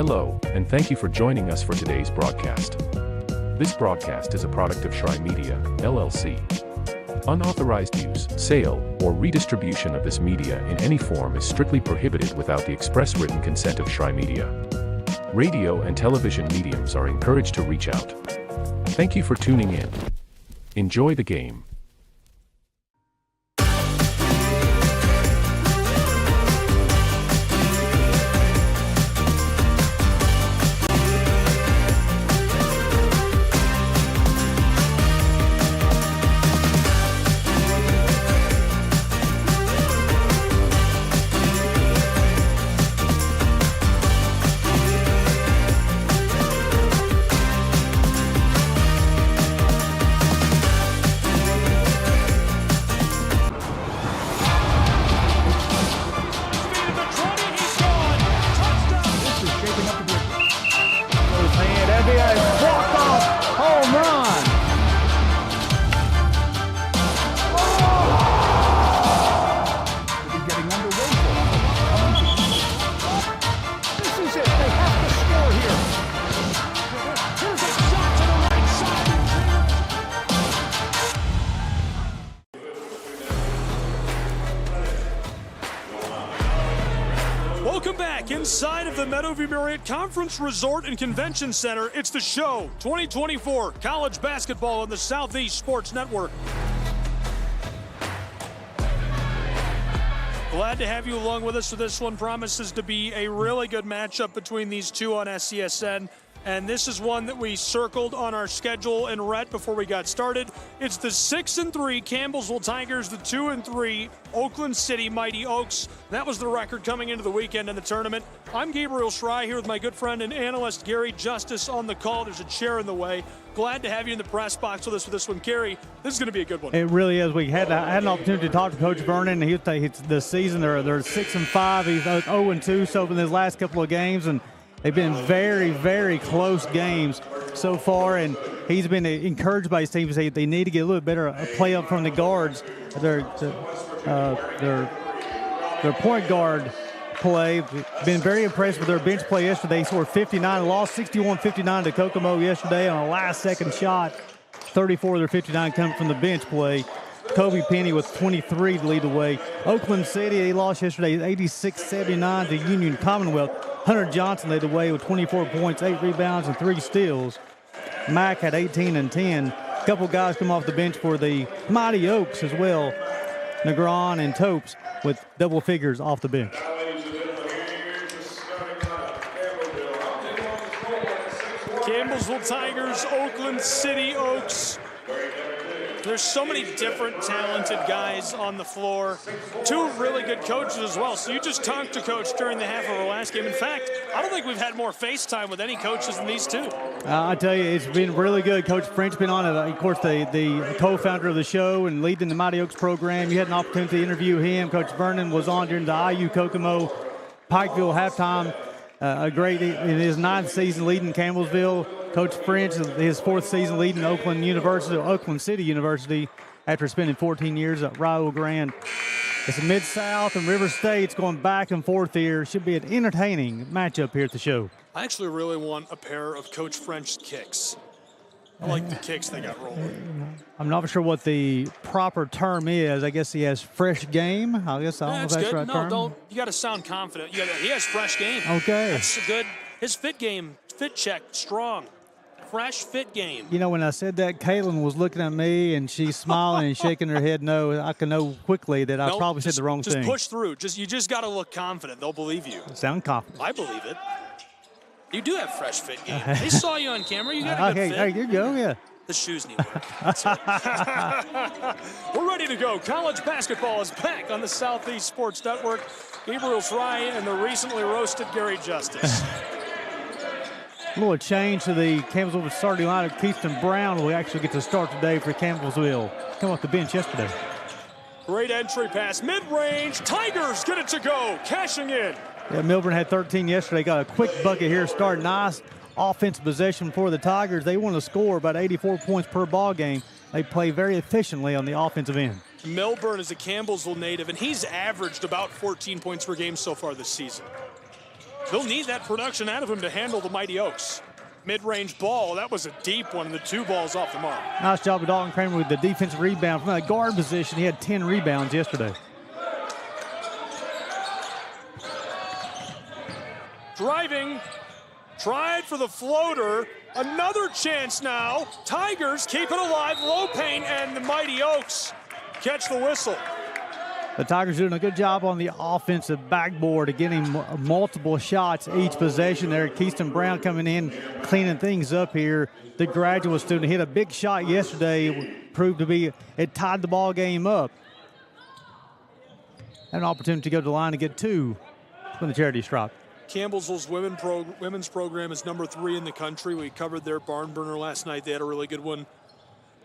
Hello, and thank you for joining us for today's broadcast. This broadcast is a product of Shry Media, LLC. Unauthorized use, sale, or redistribution of this media in any form is strictly prohibited without the express written consent of Shry Media. Radio and television mediums are encouraged to reach out. Thank you for tuning in. Enjoy the game. Welcome back inside of the Meadowview Marriott Conference Resort and Convention Center. It's the show 2024 College Basketball on the Southeast Sports Network. Glad to have you along with us for this one. Promises to be a really good matchup between these two on SCSN. And this is one that we circled on our schedule and read before we got started. It's the 6-3 Campbellsville Tigers, the 2-3 Oakland City Mighty Oaks. That was the record coming into the weekend in the tournament. I'm Gabriel Shry here with my good friend and analyst Gary Justice on the call. There's a chair in the way. Glad to have you in the press box with us for this one. Gary, this is going to be a good one. It really is. We had an opportunity to talk to Coach Vernon. It's the season. They're 6-5. He's 0-2 so in his last couple of games, and they've been very, very close games so far, and he's been encouraged by his team to say they need to get a little bit better play up from the guards. Their point guard play. Been very impressed with their bench play yesterday. They scored 59, lost 61-59 to Kokomo yesterday on a last-second shot. 34 of their 59 coming from the bench play. Kobe Penny with 23 to lead the way. Oakland City, they lost yesterday 86-79 to Union Commonwealth. Hunter Johnson led the way with 24 points, 8 rebounds, and 3 steals. Mack had 18 and 10. A couple guys come off the bench for the Mighty Oaks as well. Negron and Topes with double figures off the bench. Campbellsville Tigers, Oakland City Oaks. There's so many different talented guys on the floor. Two really good coaches as well. So you just talked to Coach during the half of our last game. In fact, I don't think we've had more FaceTime with any coaches than these two. I tell you, it's been really good. Coach French been on it. Of course, the co-founder of the show and leading the Mighty Oaks program. You had an opportunity to interview him. Coach Vernon was on during the IU Kokomo Pikeville halftime. Great in his 9th season leading Campbellsville. Coach French, his 4th season leading Oakland City University after spending 14 years at Rio Grande. It's Mid-South and River State's going back and forth here. Should be an entertaining matchup here at the show. I actually really want a pair of Coach French's kicks. I like the kicks they got rolling. I'm not sure what the proper term is. I guess he has fresh game. I guess I don't know if that's good. the right term. Don't. You got to sound confident. He has fresh game. Okay. That's good. His fit check, strong. Fresh fit game. You know, when I said that, Kaylin was looking at me and she's smiling and shaking her head no. I can know quickly that I probably said the wrong thing. Just push through. You just got to look confident. They'll believe you. Sound confident. I believe it. You do have fresh fit game. They saw you on camera. You got a good fit. There you go, yeah. The shoes need work. We're ready to go. College basketball is back on the Southeast Sports Network. Gabriel Shry and the recently roasted Gary Justice. A little change to the Campbellsville starting lineup. Keaton Brown will actually get to start today for Campbellsville. Come off the bench yesterday. Great entry pass, mid-range. Tigers get it to go, cashing in. Yeah, Milburn had 13 yesterday. Got a quick bucket here, starting nice. Offensive possession for the Tigers. They want to score about 84 points per ball game. They play very efficiently on the offensive end. Milburn is a Campbellsville native, and he's averaged about 14 points per game so far this season. they'll need that production out of him to handle the Mighty Oaks. Mid-range ball, that was a deep one, and the 2 balls off the mark. Nice job of Dalton Kramer with the defensive rebound from that guard position. He had 10 rebounds yesterday. Driving, tried for the floater. Another chance now. Tigers keep it alive, low paint, and the Mighty Oaks catch the whistle. The Tigers doing a good job on the offensive backboard of getting multiple shots each possession there. Keyston Brown coming in, cleaning things up here. The graduate student hit a big shot yesterday. It proved to be, it tied the ball game up. Had an opportunity to go to the line to get 2 when the charity stripe. Campbellsville's women's program is number 3 in the country. We covered their barn burner last night. They had a really good one.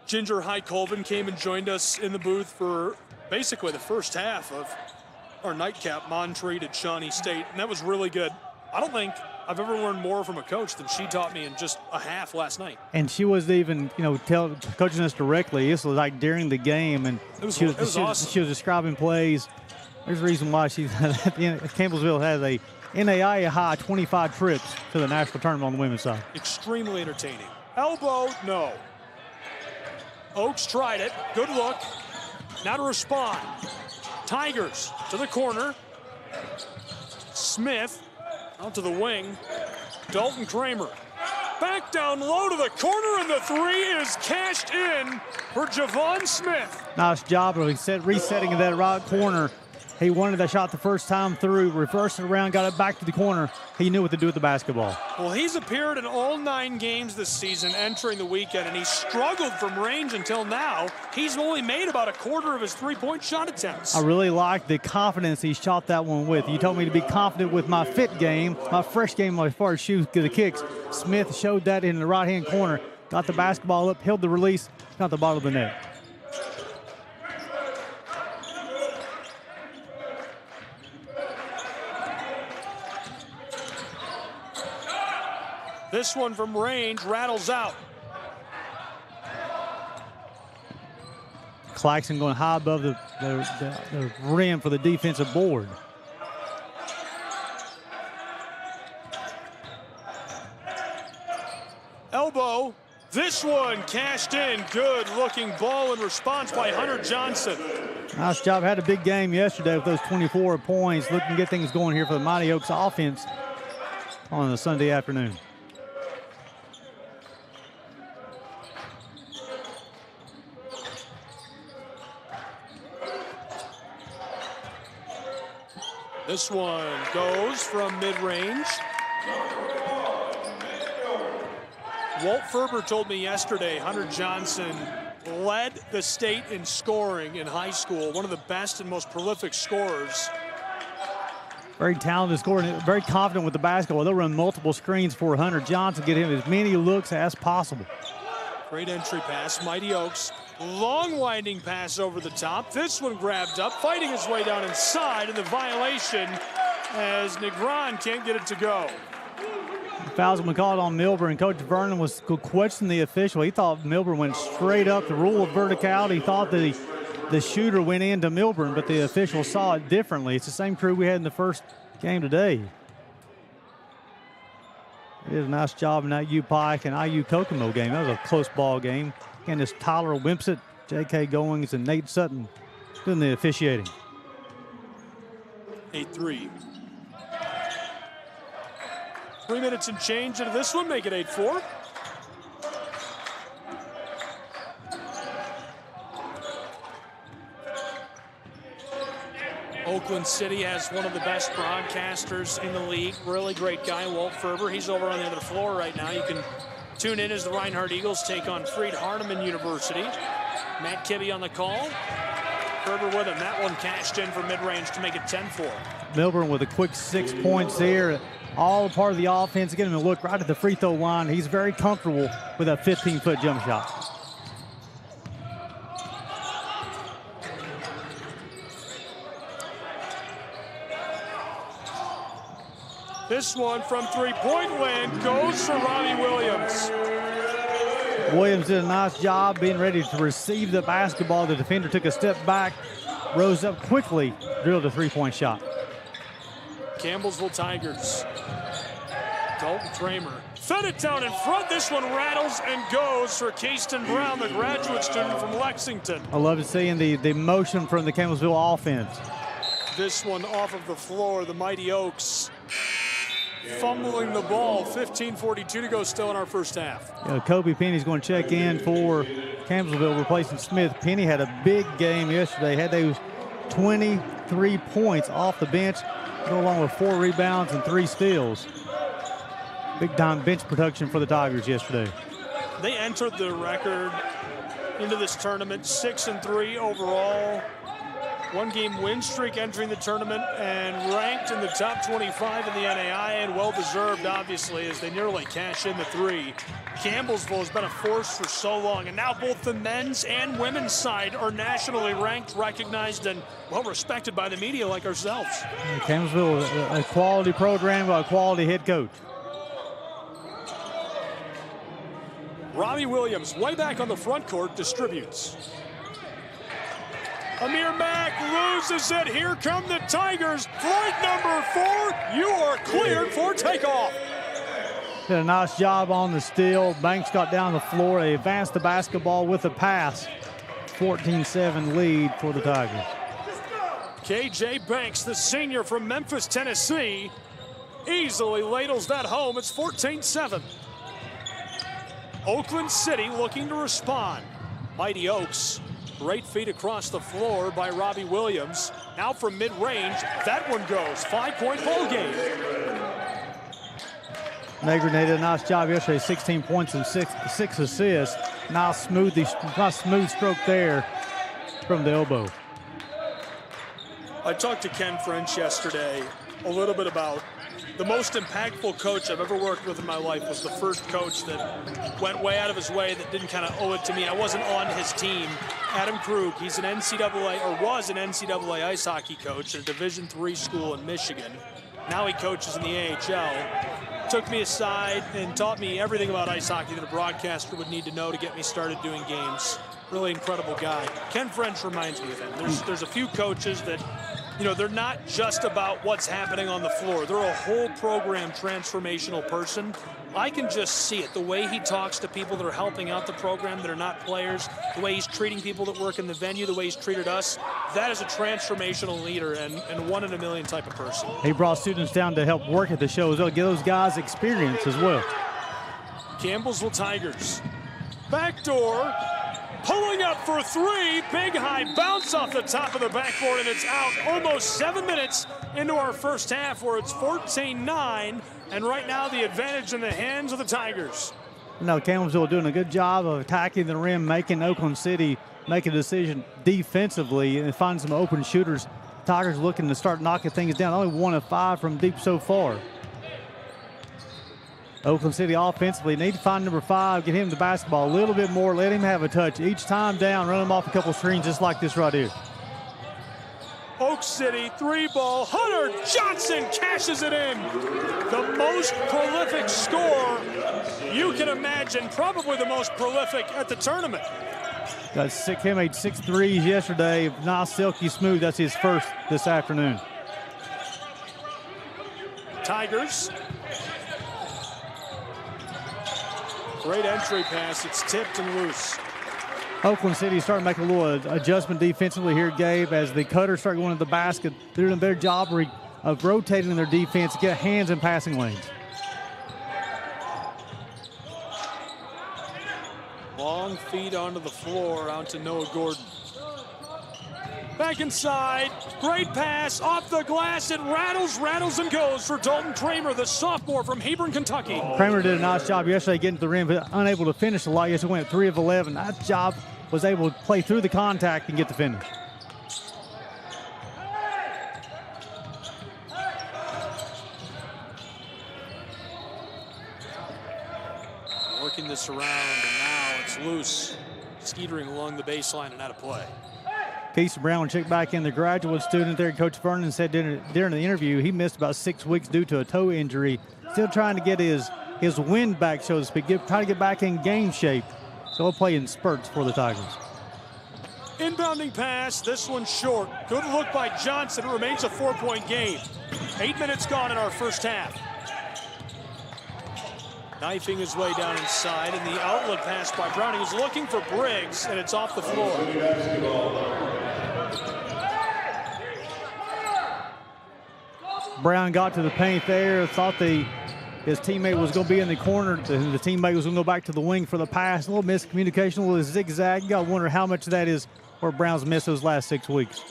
Ginger High Colvin came and joined us in the booth for basically the first half of our nightcap, Montreat at Shawnee State, and that was really good. I don't think I've ever learned more from a coach than she taught me in just a half last night. And she was even, coaching us directly. This was like during the game, and it was awesome. She was describing plays. There's a reason why Campbellsville has a NAIA high 25 trips to the national tournament on the women's side. Extremely entertaining. Elbow, no. Oaks tried it. Good look. Now to respond. Tigers to the corner. Smith out to the wing. Dalton Kramer. Back down low to the corner, and the 3 is cashed in for Javon Smith. Nice job of resetting in that right corner. He wanted that shot the first time through, reversed it around, got it back to the corner. He knew what to do with the basketball. Well, he's appeared in all 9 games this season entering the weekend, and he struggled from range until now. He's only made about a quarter of his 3-point shot attempts. I really like the confidence he shot that one with. You told me to be confident with my fit game, my fresh game as far as shoot the kicks. Smith showed that in the right-hand corner, got the basketball up, held the release, got the bottom of the net. This one from range rattles out. Claxton going high above the rim for the defensive board. Elbow. This one cashed in. Good looking ball in response by Hunter Johnson. Nice job. Had a big game yesterday with those 24 points. Looking to get things going here for the Mighty Oaks offense on a Sunday afternoon. This one goes from mid-range. Walt Ferber told me yesterday Hunter Johnson led the state in scoring in high school, one of the best and most prolific scorers. Very talented scorer, very confident with the basketball. They'll run multiple screens for Hunter Johnson, get him as many looks as possible. Great entry pass, Mighty Oaks. Long winding pass over the top. This one grabbed up, fighting his way down inside, and the violation as Negron can't get it to go. Fouls been called on Milburn. Coach Vernon was questioning the official. He thought Milburn went straight up. The rule of verticality. He thought that the shooter went into Milburn, but the official saw it differently. It's the same crew we had in the first game today. He did a nice job in that U-Pike and IU Kokomo game. That was a close ball game. Again, it's Tyler Wimpsett, J.K. Goings, and Nate Sutton doing the officiating. 8-3. 3 minutes and change into this one, make it 8-4. Oakland City has one of the best broadcasters in the league. Really great guy, Walt Ferber. He's over on the other floor right now. You can tune in as the Reinhardt Eagles take on Freed Hardeman University. Matt Kibbe on the call. Ferber with him. That one cashed in for mid-range to make it 10-4. Milburn with a quick 6 points here. All part of the offense. Getting him to look right at the free throw line. He's very comfortable with a 15-foot jump shot. This one from three-point land goes for Robbie Williams. Williams did a nice job being ready to receive the basketball. The defender took a step back, rose up quickly, drilled a three-point shot. Campbellsville Tigers. Dalton Tramer fed it down in front. This one rattles and goes for Keyston Brown, the graduate student from Lexington. I love seeing the motion from the Campbellsville offense. This one off of the floor, the Mighty Oaks fumbling the ball. 15:42 to go still in our first half. Kobe Penny's going to check in for Campbellsville, replacing Smith. Penny had a big game yesterday. Had those 23 points off the bench, go along with 4 rebounds and 3 steals. Big time bench production for the Tigers yesterday. They entered the record into this tournament 6-3 overall. 1-game win streak entering the tournament and ranked in the top 25 in the NAIA, and well-deserved, obviously, as they nearly cash in the 3. Campbellsville has been a force for so long, and now both the men's and women's side are nationally ranked, recognized, and well-respected by the media like ourselves. Campbellsville, a quality program by a quality head coach. Robbie Williams, way back on the front court, distributes. Amir Mack loses it. Here come the Tigers. Flight number 4, you are cleared for takeoff. Did a nice job on the steal. Banks got down the floor. They advanced the basketball with a pass. 14-7 lead for the Tigers. KJ Banks, the senior from Memphis, Tennessee, easily ladles that home. It's 14-7. Oakland City looking to respond. Mighty Oaks, great feed across the floor by Robbie Williams. Now from mid-range, that one goes. 5-point ball game. Negri did a nice job yesterday, 16 points and six assists. Nice smooth stroke there from the elbow. I talked to Ken French yesterday a little bit about the most impactful coach I've ever worked with in my life was the first coach that went way out of his way, that didn't kind of owe it to me. I wasn't on his team. Adam Krug, he's an NCAA, or was an NCAA ice hockey coach at a Division III school in Michigan. Now he coaches in the AHL. Took me aside and taught me everything about ice hockey that a broadcaster would need to know to get me started doing games. Really incredible guy. Ken French reminds me of him. There's a few coaches that, they're not just about what's happening on the floor. They're a whole program transformational person. I can just see it, the way he talks to people that are helping out the program that are not players, the way he's treating people that work in the venue, the way he's treated us. That is a transformational leader and one in a million type of person. He brought students down to help work at the show as well, give those guys experience as well. Campbellsville Tigers. Backdoor. Pulling up for 3, big high bounce off the top of the backboard, and it's out. Almost 7 minutes into our first half, where it's 14-9, and right now the advantage in the hands of the Tigers. Campbellsville doing a good job of attacking the rim, making Oakland City make a decision defensively and find some open shooters. Tigers looking to start knocking things down. Only 1 of 5 from deep so far. Oakland City offensively need to find number 5, get him the basketball a little bit more, let him have a touch. Each time down, run him off a couple screens just like this right here. Oak City 3-ball. Hunter Johnson cashes it in. The most prolific scorer you can imagine, probably the most prolific at the tournament. He made 6 threes yesterday. Nice, silky smooth. That's his first this afternoon. Tigers. Great entry pass. It's tipped and loose. Oakland City starting to make a little adjustment defensively here, Gabe, as the Cutters start going to the basket. They're doing their job of rotating their defense to get hands in passing lanes. Long feed onto the floor, out to Noah Gordon. Back inside, great pass, off the glass, it rattles and goes for Dalton Kramer, the sophomore from Hebron, Kentucky. Kramer did a nice job yesterday getting to the rim, but unable to finish a lot. Yesterday went 3 of 11. That job was able to play through the contact and get the finish. Working this around, and now it's loose. Skeetering along the baseline and out of play. Keyston Brown checked back in, the graduate student there. Coach Vernon said during the interview he missed about 6 weeks due to a toe injury. Still trying to get his wind back, so to speak, trying to get back in game shape. So he'll play in spurts for the Tigers. Inbounding pass, this one short. Good look by Johnson. It remains a 4-point game. 8 minutes gone in our first half. Knifing his way down inside, and the outlet pass by Browning is looking for Briggs, and it's off the floor. Brown got to the paint there, thought his teammate was going to be in the corner. The teammate was going to go back to the wing for the pass. A little miscommunication, a little zigzag. You got to wonder how much of that is where Brown's missed those last 6 weeks.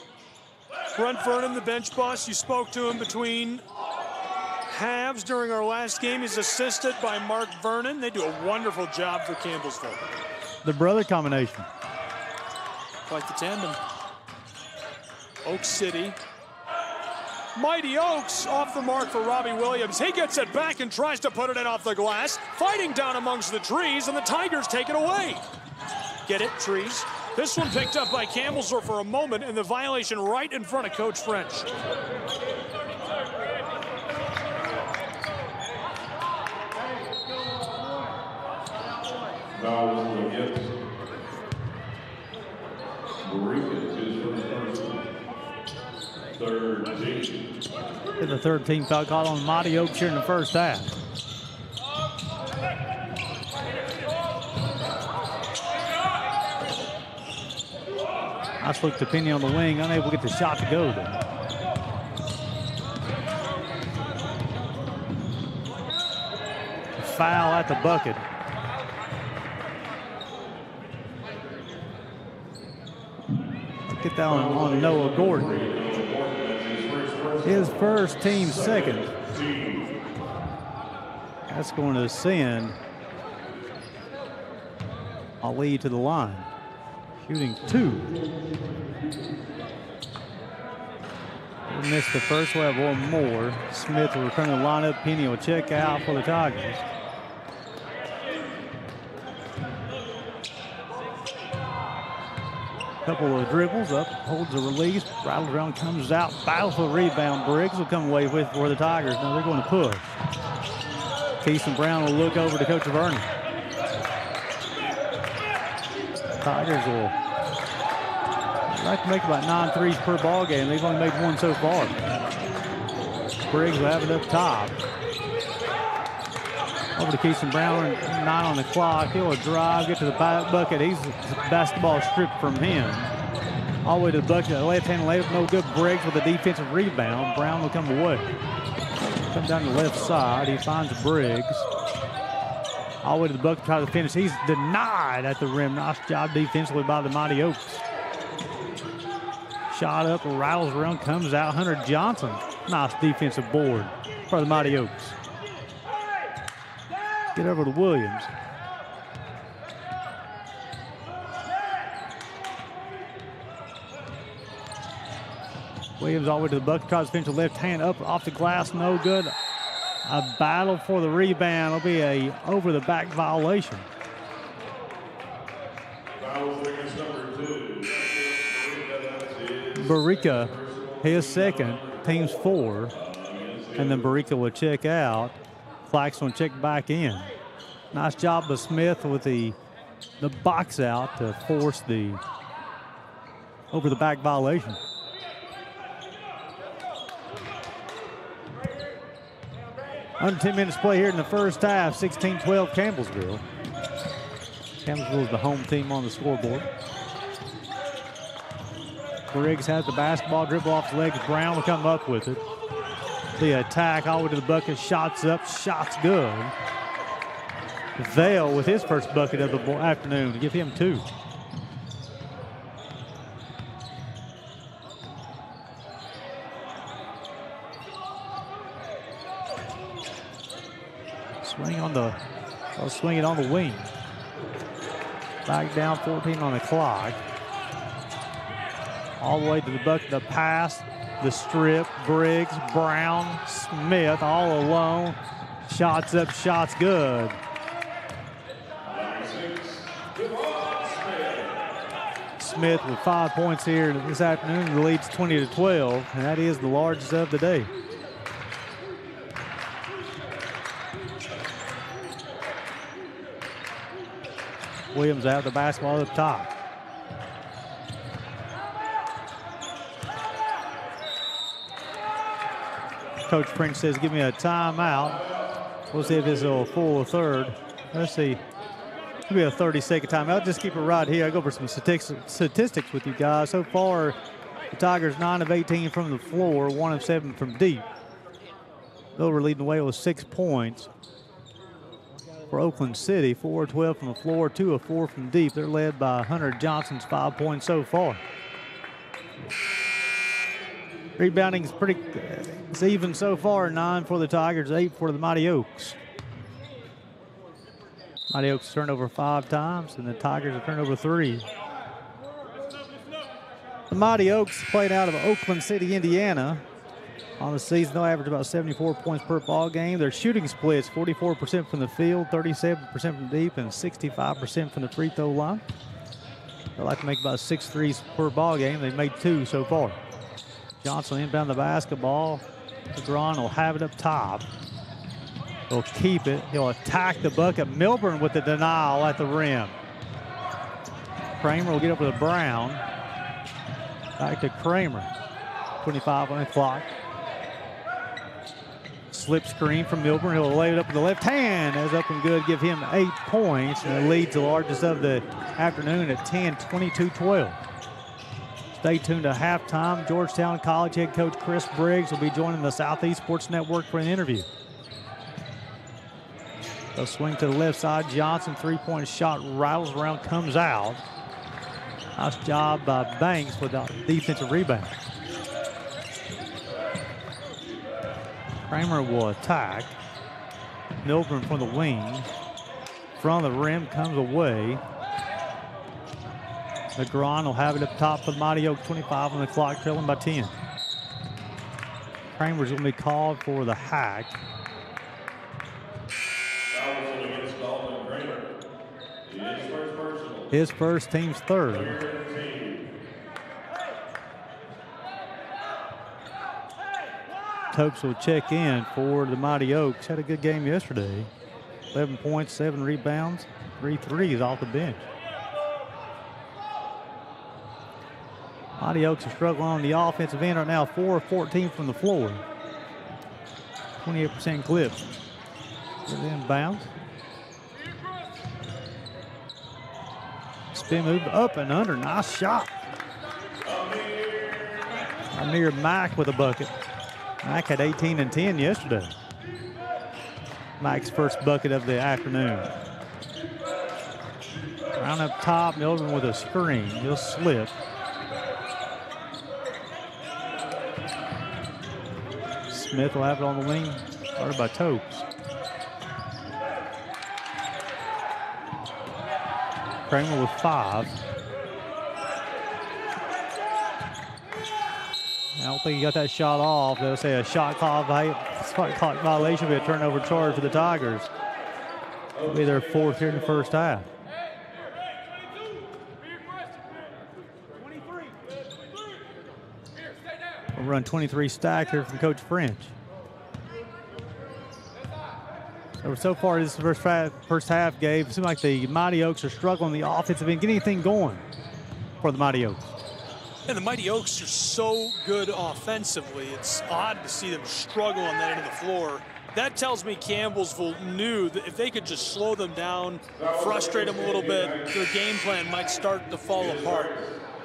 Brent Vernon, the bench boss, you spoke to him between halves during our last game. He's assisted by Mark Vernon. They do a wonderful job for Campbellsville. The brother combination. Quite the tandem. Oak City. Mighty Oaks off the mark for Robbie Williams. He gets it back and tries to put it in off the glass. Fighting down amongst the trees, and the Tigers take it away. Get it, trees? This one picked up by Campbellsville for a moment, and the violation right in front of Coach French. Fouls against Barrica, third team. The third team foul called on Mighty Oaks here in the first half. Nice look to Penny on the wing, unable to get the shot to go though. Foul at the bucket. Get that on Noah Gordon. His first, team second. That's going to send Ali to the line. Shooting 2. We'll miss the first, we'll have one more. Smith will return to the lineup. Penny will check out for the Tigers. Couple of dribbles up, holds a release, rattles around, comes out, battles for the rebound. Briggs will come away with for the Tigers. Now they're going to push. Keeson Brown will look over to Coach Vernon. Tigers will like to make about 9 threes per ball game. They've only made 1 so far. Briggs will have it up top. Over to Keeson Brown, 9 on the clock. He'll drive, get to the bucket. He's basketball stripped from him. All the way to the bucket. Left hand layup, no good. Briggs with a defensive rebound. Brown will come away. Come down the left side. He finds Briggs. All the way to the bucket, tries to finish. He's denied at the rim. Nice job defensively by the Mighty Oaks. Shot up, rattles around, comes out. Hunter Johnson. Nice defensive board for the Mighty Oaks. Get over to Williams. Williams all the way to the bucket, tries to finish the left hand up off the glass, no good. A battle for the rebound. It'll be a over the back violation. Barrica, his second, team's 4. And then Barrica will check out. Claxton will check back in. Nice job by Smith with the box out to force the over the back violation. Under 10 minutes play here in the first half. 16-12 Campbellsville. Campbellsville is the home team on the scoreboard. Briggs has the basketball, dribble off his legs. Brown will come up with it. The attack all the way to the bucket, shots up, shots good. Vale with his first bucket of the afternoon to give him 2. Swing it on the wing. Back down, 14 on the clock. All the way to the bucket, the pass. The strip, Briggs, Brown, Smith all alone. Shots up, shots good. Smith with 5 points here this afternoon, leads 20-12, and that is the largest of the day. Williams out the basketball up top. Coach French says, give me a timeout. We'll see if this is a full third. Let's see. It'll be a 30-second timeout. Just keep it right here. I'll go over some statistics with you guys. So far, the Tigers 9 of 18 from the floor, 1 of 7 from deep. Dover leading the way with 6 points. For Oakland City, 4 of 12 from the floor, 2 of 4 from deep. They're led by Hunter Johnson's 5 points so far. Rebounding is it's even so far, 9 for the Tigers, 8 for the Mighty Oaks. Mighty Oaks turned over 5 times, and the Tigers have turned over 3. The Mighty Oaks played out of Oakland City, Indiana. On the season, they'll average about 74 points per ball game. Their shooting splits, 44% from the field, 37% from deep, and 65% from the free throw line. They like to make about 6 threes per ball game. They've made 2 so far. Johnson inbound the basketball. LeGrand will have it up top. He'll keep it. He'll attack the bucket. Milburn with the denial at the rim. Kramer will get up with Brown. Back to Kramer. 25 on the clock. Slip screen from Milburn. He'll lay it up with the left hand. That's up and good. Give him 8 points. And it leads the largest of the afternoon at 10, 22-12. Stay tuned to halftime. Georgetown College head coach Chris Briggs will be joining the Southeast Sports Network for an interview. They'll swing to the left side. Johnson, 3-point shot, rattles around, comes out. Nice job by Banks with the defensive rebound. Kramer will attack. Milburn from the wing. From the rim comes away. LeGrand will have it up top for the Mighty Oaks, 25 on the clock, trailing by 10. Kramer's going to be called for the hack. His first, team's third. Topes will check in for the Mighty Oaks. Had a good game yesterday. 11 points, 7 rebounds, 3 threes off the bench. Mighty Oaks are struggling on the offensive end right now, 4 of 14 from the floor. 28% clip. Good inbound. Spin move up and under. Nice shot. Near Mack with a bucket. Mack had 18 and 10 yesterday. Mack's first bucket of the afternoon. Round up top, Milburn with a screen. He'll slip. Smith will have it on the wing, started by Topes. Kramer with 5. I don't think he got that shot off. They'll say a shot clock violation will be a turnover charge for the Tigers. It'll be their 4th here in the first half. We'll run 23 stack here from Coach French. So far, this first half, Gabe, it seems like the Mighty Oaks are struggling the offensive end. Get anything going for the Mighty Oaks. And the Mighty Oaks are so good offensively. It's odd to see them struggle on that end of the floor. That tells me Campbellsville knew that if they could just slow them down, frustrate them a little bit, their game plan might start to fall apart.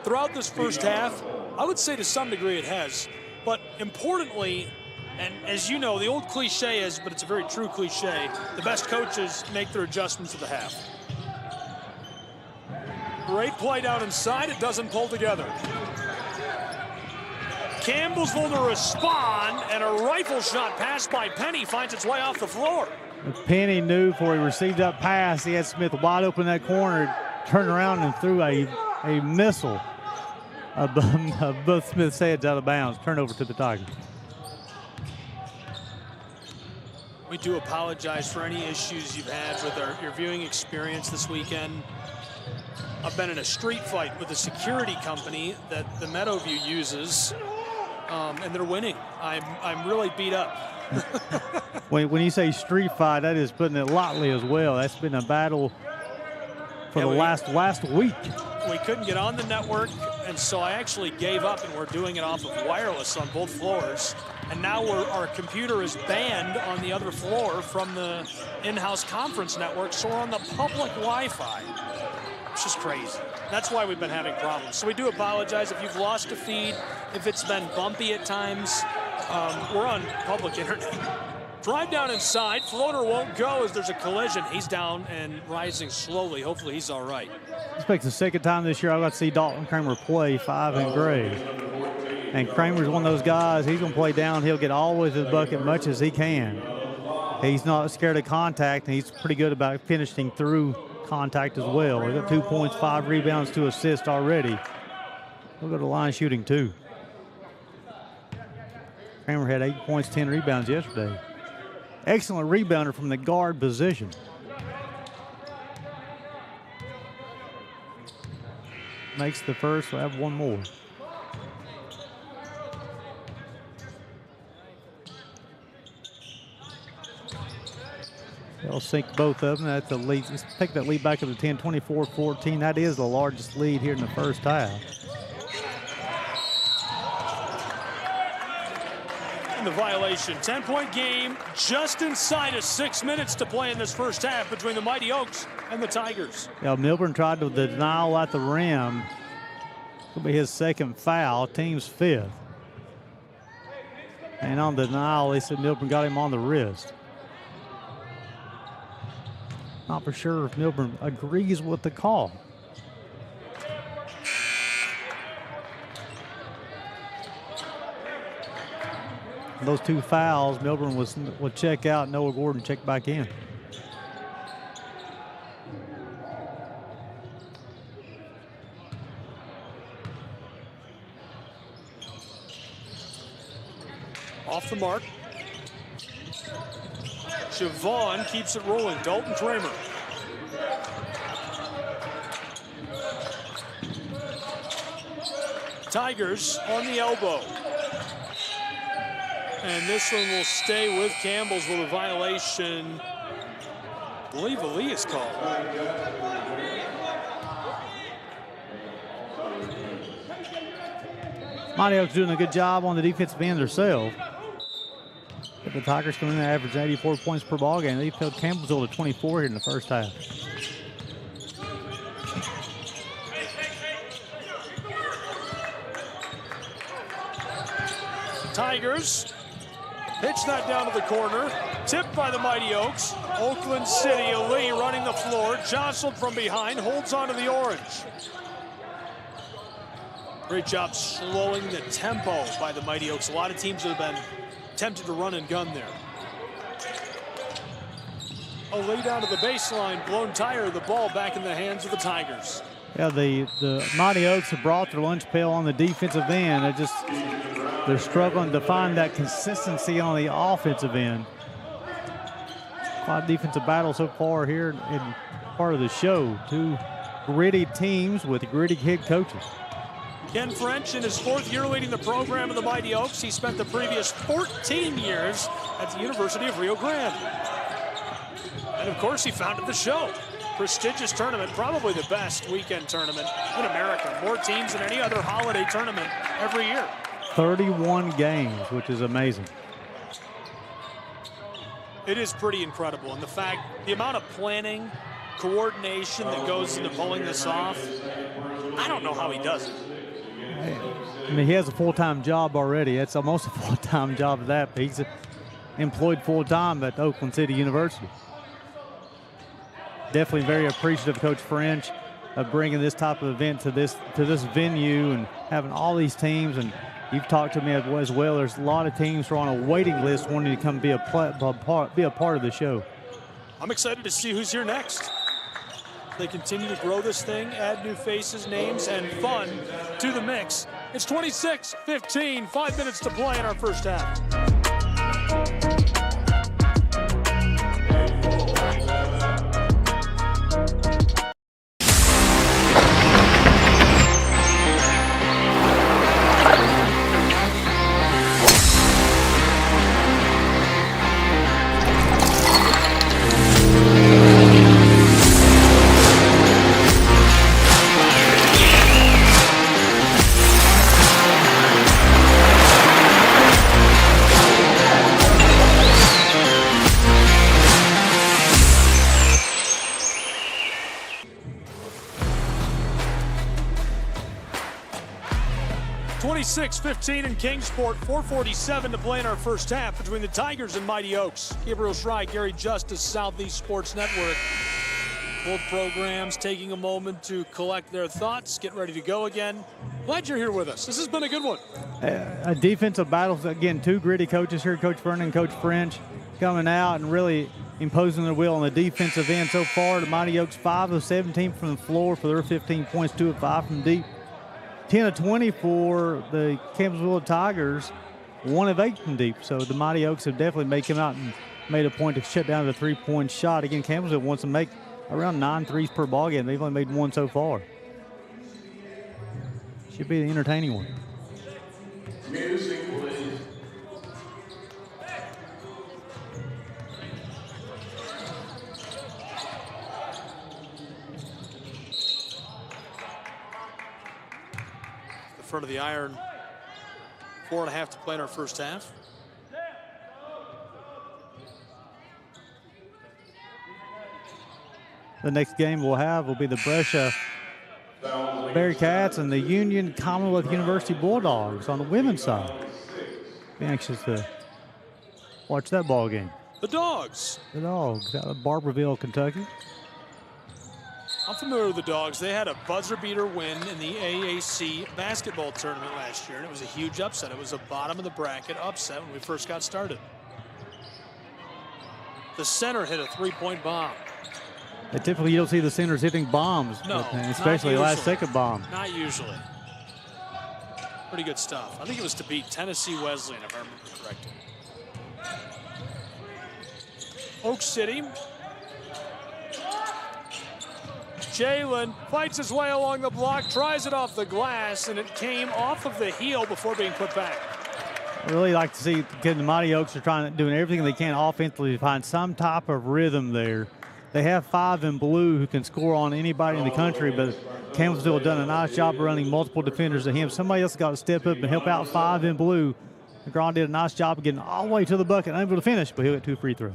Throughout this first half, I would say to some degree it has. But importantly, and as you know, the old cliche is, but it's a very true cliche, the best coaches make their adjustments at the half. Great play down inside, it doesn't pull together. Campbellsville to respond, and a rifle shot pass by Penny finds its way off the floor. Penny knew before he received that pass, he had Smith wide open in that corner, turned around and threw a missile above both Smith's heads out of bounds, turnover to the Tigers. We do apologize for any issues you've had with your viewing experience this weekend. I've been in a street fight with a security company that the Meadowview uses, and they're winning. I'm really beat up. When you say street fight, that is putting it lightly as well. That's been a battle for the last week. We couldn't get on the network, and so I actually gave up, and we're doing it off of wireless on both floors. And now our computer is banned on the other floor from the in-house conference network, so we're on the public Wi-Fi. It's just crazy. That's why we've been having problems. So we do apologize if you've lost a feed, if it's been bumpy at times. We're on public internet. Drive down inside. Floater won't go as there's a collision. He's down and rising slowly. Hopefully he's all right. It's the second time this year I got to see Dalton Kramer play 5 in gray. And Kramer's one of those guys, he's going to play down. He'll get all the way to the bucket much as he can. He's not scared of contact, and he's pretty good about finishing through contact as well. He's got 2 points, 5 rebounds, 2 assists already. We'll go to line shooting 2. Kramer had 8 points, 10 rebounds yesterday. Excellent rebounder from the guard position. Makes the first, we'll have one more. They'll sink both of them. That's the lead. Let's take that lead back up to 10, 24-14. That is the largest lead here in the first half. And the violation, 10-point game, just inside of 6 minutes to play in this first half between the Mighty Oaks and the Tigers. Yeah, Milburn tried to denial at the rim. It'll be his second foul, team's 5th. And on the denial, they said Milburn got him on the wrist. Not for sure if Milburn agrees with the call. Those 2 fouls, Milburn will check out, Noah Gordon check back in. Off the mark. Javon keeps it rolling. Dalton Kramer. Tigers on the elbow. And this one will stay with Campbellsville. A violation. I believe Ali is called. Mighty Oaks doing a good job on the defensive end themselves. But the Tigers coming in average 84 points per ball game. They held Campbellsville to 24 here in the first half. Tigers pitch that down to the corner. Tipped by the Mighty Oaks. Oakland City, Ali running the floor. Jostled from behind. Holds onto the orange. Great job slowing the tempo by the Mighty Oaks. A lot of teams have been tempted to run and gun there. A lay down to the baseline, blown tire, the ball back in the hands of the Tigers. Yeah, the Mighty Oaks have brought their lunch pail on the defensive end. They're struggling to find that consistency on the offensive end. Quite a defensive battle so far here in part of the show. 2 gritty teams with gritty head coaches. Ken French in his 4th year leading the program of the Mighty Oaks. He spent the previous 14 years at the University of Rio Grande. And of course he founded the show. Prestigious tournament, probably the best weekend tournament in America. More teams than any other holiday tournament every year. 31 games, which is amazing. It is pretty incredible. And the amount of planning, coordination that goes into pulling this off, I don't know how he does it. I mean, he has a full-time job already. It's almost a full-time job of that, but he's employed full-time at Oakland City University. Definitely very appreciative of Coach French of bringing this type of event to this venue and having all these teams. And you've talked to me as well. There's a lot of teams who are on a waiting list wanting to come be a part of the show. I'm excited to see who's here next. They continue to grow this thing, add new faces, names, and fun to the mix. It's 26-15, 5 minutes to play in our first half. 26-15 in Kingsport, 4:47 to play in our first half between the Tigers and Mighty Oaks. Gabriel Schrei, Gary Justice, Southeast Sports Network. Both programs taking a moment to collect their thoughts, get ready to go again. Glad you're here with us. This has been a good one. A defensive battle. Again, two gritty coaches here, Coach Vernon and Coach French, coming out and really imposing their will on the defensive end so far. The Mighty Oaks 5 of 17 from the floor for their 15 points, 2 of 5 from deep. 10 of 20 for the Campbellsville Tigers, 1 of 8 from deep. So the Mighty Oaks have definitely come out and made a point to shut down the three-point shot. Again, Campbellsville wants to make around 9 threes per ball game. They've only made 1 so far. Should be an entertaining one. Music, please. The front of the iron, 4.5 to play in our first half. The next game we'll have will be the Brescia Bearcats and the Union Commonwealth University Bulldogs on the women's side. Be anxious to watch that ball game. The Dogs. The Dogs out of Barberville, Kentucky. I'm familiar with the Dogs. They had a buzzer beater win in the AAC basketball tournament last year, and it was a huge upset. It was a bottom of the bracket upset when we first got started. The center hit a three-point bomb. Typically, you don't see the centers hitting bombs, No, especially last-second bomb. Not usually. Pretty good stuff. I think it was to beat Tennessee Wesleyan, if I remember correctly. Oak City. Jalen fights his way along the block, tries it off the glass, and it came off of the heel before being put back. I really like to see the Mighty Oaks are doing everything they can offensively to find some type of rhythm there. They have 5 in blue who can score on anybody in the country, but Campbellsville has done a nice job of running multiple defenders to him. Somebody else has got to step up and help out 5 in blue. McGraw did a nice job of getting all the way to the bucket, unable to finish, but he'll get 2 free throws.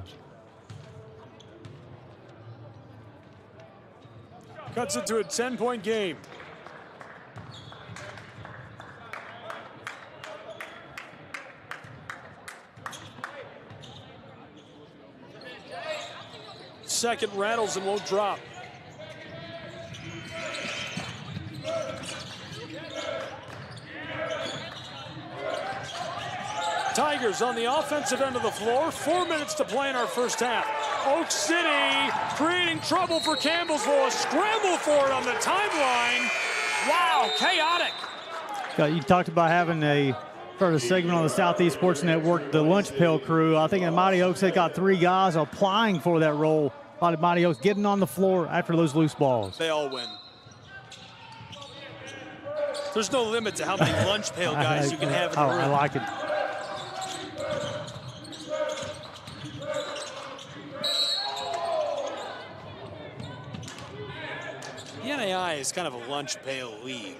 Cuts it to a 10-point game. Second rattles and won't drop. Tigers on the offensive end of the floor. 4 minutes to play in our first half. Oak City creating trouble for Campbellsville. A scramble for it on the timeline. Wow, chaotic. You talked about having a segment on the Southeast Sports Network, the Lunch Pail Crew. I think the Mighty Oaks, they got 3 guys applying for that role. A lot of Mighty Oaks getting on the floor after those loose balls. They all win. There's no limit to how many lunch pail guys you can have in the room. I like it. The NAI is kind of a lunch pail league.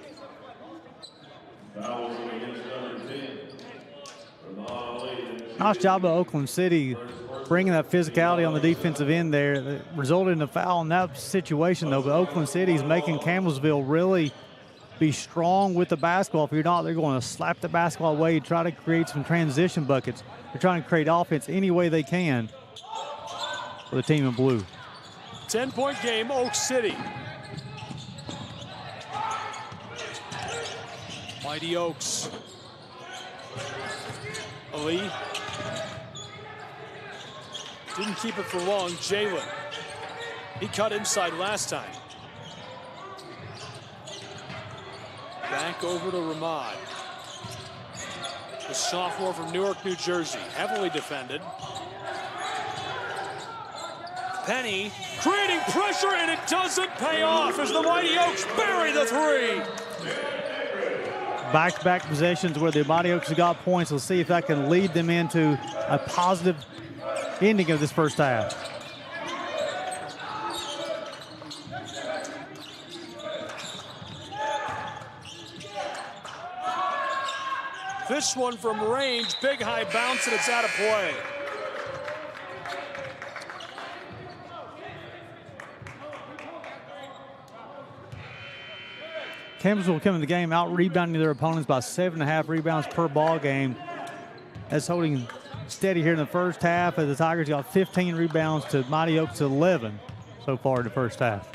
Nice job of Oakland City bringing that physicality on the defensive end there. That resulted in a foul in that situation, though. But Oakland City is making Campbellsville really be strong with the basketball. If you're not, they're going to slap the basketball away, try to create some transition buckets. They're trying to create offense any way they can for the team in blue. 10-point game, Oak City. Mighty Oaks. Ali. Didn't keep it for long. Jalen. He cut inside last time. Back over to Ramad. The sophomore from Newark, New Jersey. Heavily defended. Penny creating pressure, and it doesn't pay off as the Mighty Oaks bury the 3. Back-to-back possessions where the Mighty Oaks have got points. Let's see if that can lead them into a positive ending of this first half. This one from range, big high bounce, and it's out of play. Campbellsville coming in the game out-rebounding their opponents by 7.5 rebounds per ball game. That's holding steady here in the first half, as the Tigers got 15 rebounds to Mighty Oaks 11 so far in the first half.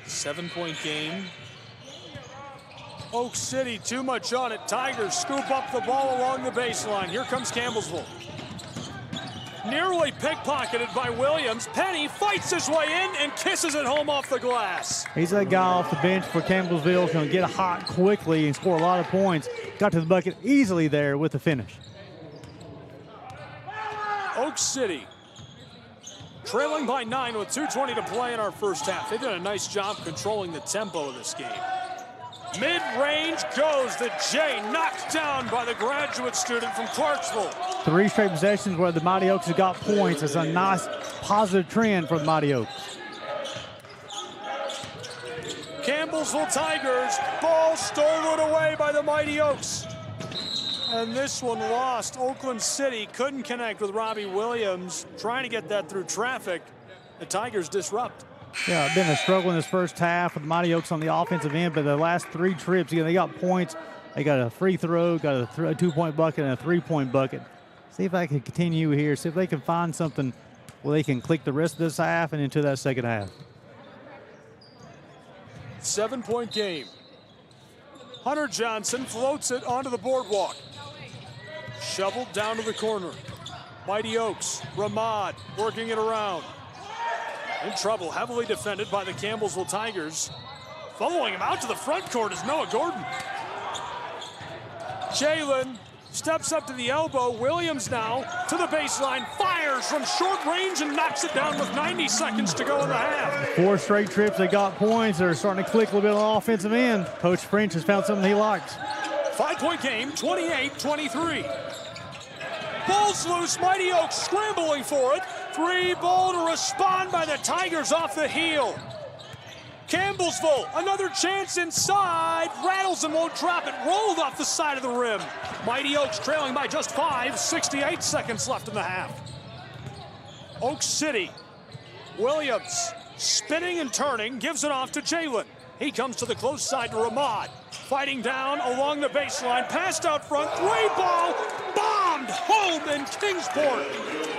Seven-point game. Oak City too much on it. Tigers scoop up the ball along the baseline. Here comes Campbellsville. Nearly pickpocketed by Williams. Penny fights his way in and kisses it home off the glass. He's that guy off the bench for Campbellsville, can get hot quickly and score a lot of points. Got to the bucket easily there with the finish. Oak City trailing by 9 with 2:20 to play in our first half. They did a nice job controlling the tempo of this game. Mid-range goes the J, knocked down by the graduate student from Clarksville. 3 straight possessions where the Mighty Oaks have got points. It's a nice positive trend for the Mighty Oaks. Campbellsville Tigers, ball stolen away by the Mighty Oaks. And this one lost. Oakland City couldn't connect with Robbie Williams, trying to get that through traffic. The Tigers disrupt. Yeah, it's been a struggle in this first half with the Mighty Oaks on the offensive end, but the last 3 trips, they got points. They got a free throw, got a 2-point bucket, and a 3-point bucket. See if I can continue here, see if they can find something where they can click the rest of this half and into that second half. 7-point game. Hunter Johnson floats it onto the boardwalk. Shoveled down to the corner. Mighty Oaks, Ramad working it around. In trouble, heavily defended by the Campbellsville Tigers. Following him out to the front court is Noah Gordon. Jalen steps up to the elbow. Williams now to the baseline, fires from short range and knocks it down with 90 seconds to go in the half. 4 straight trips, they got points. They're starting to click a little bit on the offensive end. Coach French has found something he likes. 5-point game, 28-23. Ball's loose, Mighty Oaks scrambling for it. 3-ball to respond by the Tigers off the heel. Campbellsville, another chance inside. Rattles and won't drop it. Rolled off the side of the rim. Mighty Oaks trailing by just 5. 68 seconds left in the half. Oak City. Williams spinning and turning. Gives it off to Jalen. He comes to the close side to Ramad. Fighting down along the baseline. Passed out front. 3-ball. Bombed home in Kingsport.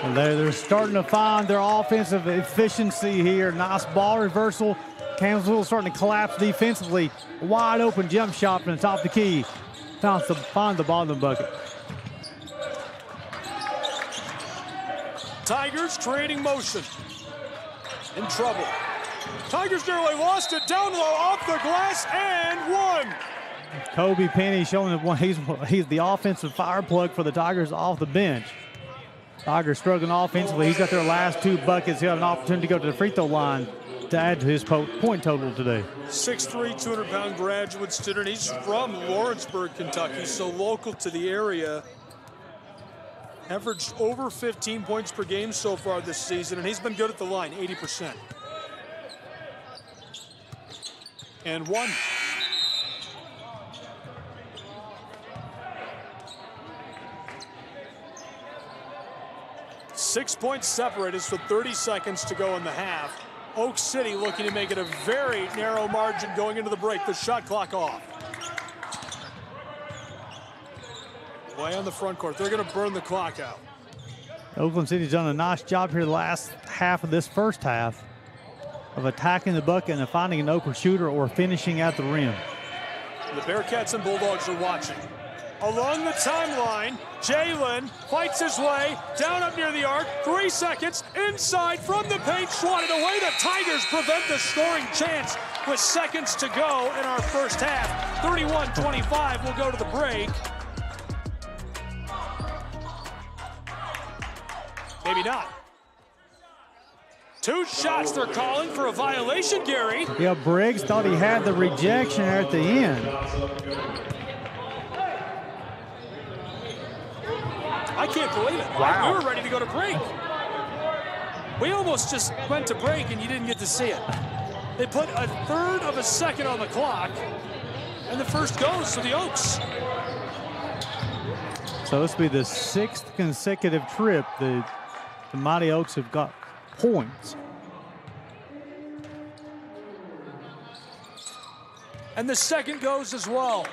And they're starting to find their offensive efficiency here. Nice ball reversal. Campbellsville starting to collapse defensively. Wide open jump shot from the top of the key. Found to find the ball in the bucket. Tigers creating motion. In trouble. Tigers nearly lost it. Down low off the glass and one. Kobe Penny showing that he's the offensive fire plug for the Tigers off the bench. Tigers struggling offensively. He's got their last 2 buckets. He got an opportunity to go to the free throw line to add to his point total today. 6'3", 200-pound graduate student. He's from Lawrenceburg, Kentucky, so local to the area. Averaged over 15 points per game so far this season, and he's been good at the line, 80%. And one. Six points separate us with 30 seconds to go in the half. Oak City looking to make it a very narrow margin going into the break. The shot clock off. Way on the front court. They're going to burn the clock out. Oakland City's done a nice job here the last half of this first half of attacking the bucket and finding an open shooter or finishing at the rim. The Bearcats and Bulldogs are watching. Along the timeline, Jalen fights his way down up near the arc. 3 seconds inside from the paint, swatted away. The Tigers prevent the scoring chance with seconds to go in our first half. 31-25. We'll go to the break. Maybe not. 2 shots they're calling for a violation, Gary. Yeah, Briggs thought he had the rejection at the end. I can't believe it. Wow. We were ready to go to break. We almost just went to break and you didn't get to see it. They put a third of a second on the clock and the first goes to the Oaks. So this will be the 6th consecutive trip the Mighty Oaks have got points. And the second goes as well.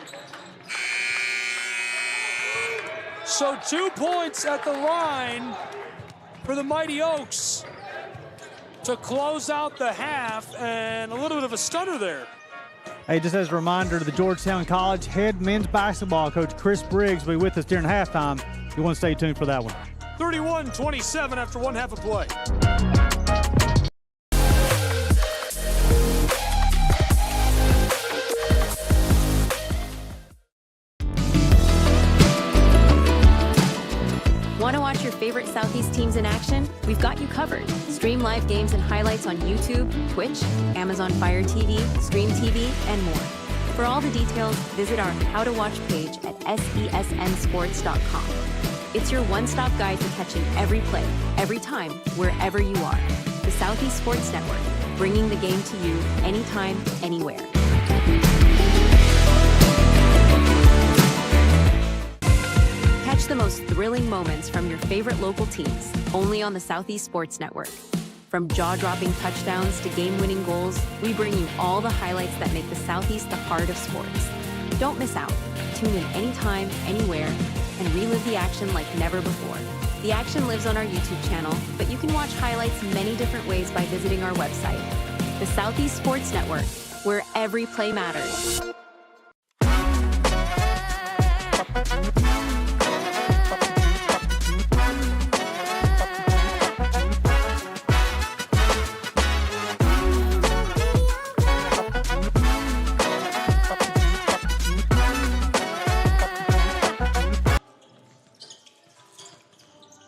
So 2 points at the line for the Mighty Oaks to close out the half, and a little bit of a stutter there. Hey, just as a reminder to the Georgetown College head men's basketball coach Chris Briggs will be with us during halftime. You want to stay tuned for that one. 31-27 after one half of play. Want to watch your favorite Southeast teams in action? We've got you covered. Stream live games and highlights on YouTube, Twitch, Amazon Fire TV, Stream TV, and more. For all the details, visit our How to Watch page at sesnsports.com. It's your one-stop guide to catching every play, every time, wherever you are. The Southeast Sports Network, bringing the game to you anytime, anywhere. Catch the most thrilling moments from your favorite local teams, only on the Southeast Sports Network. From jaw-dropping touchdowns to game-winning goals, we bring you all the highlights that make the Southeast the heart of sports. Don't miss out. Tune in anytime, anywhere, and relive the action like never before. The action lives on our YouTube channel, but you can watch highlights many different ways by visiting our website. The Southeast Sports Network, where every play matters.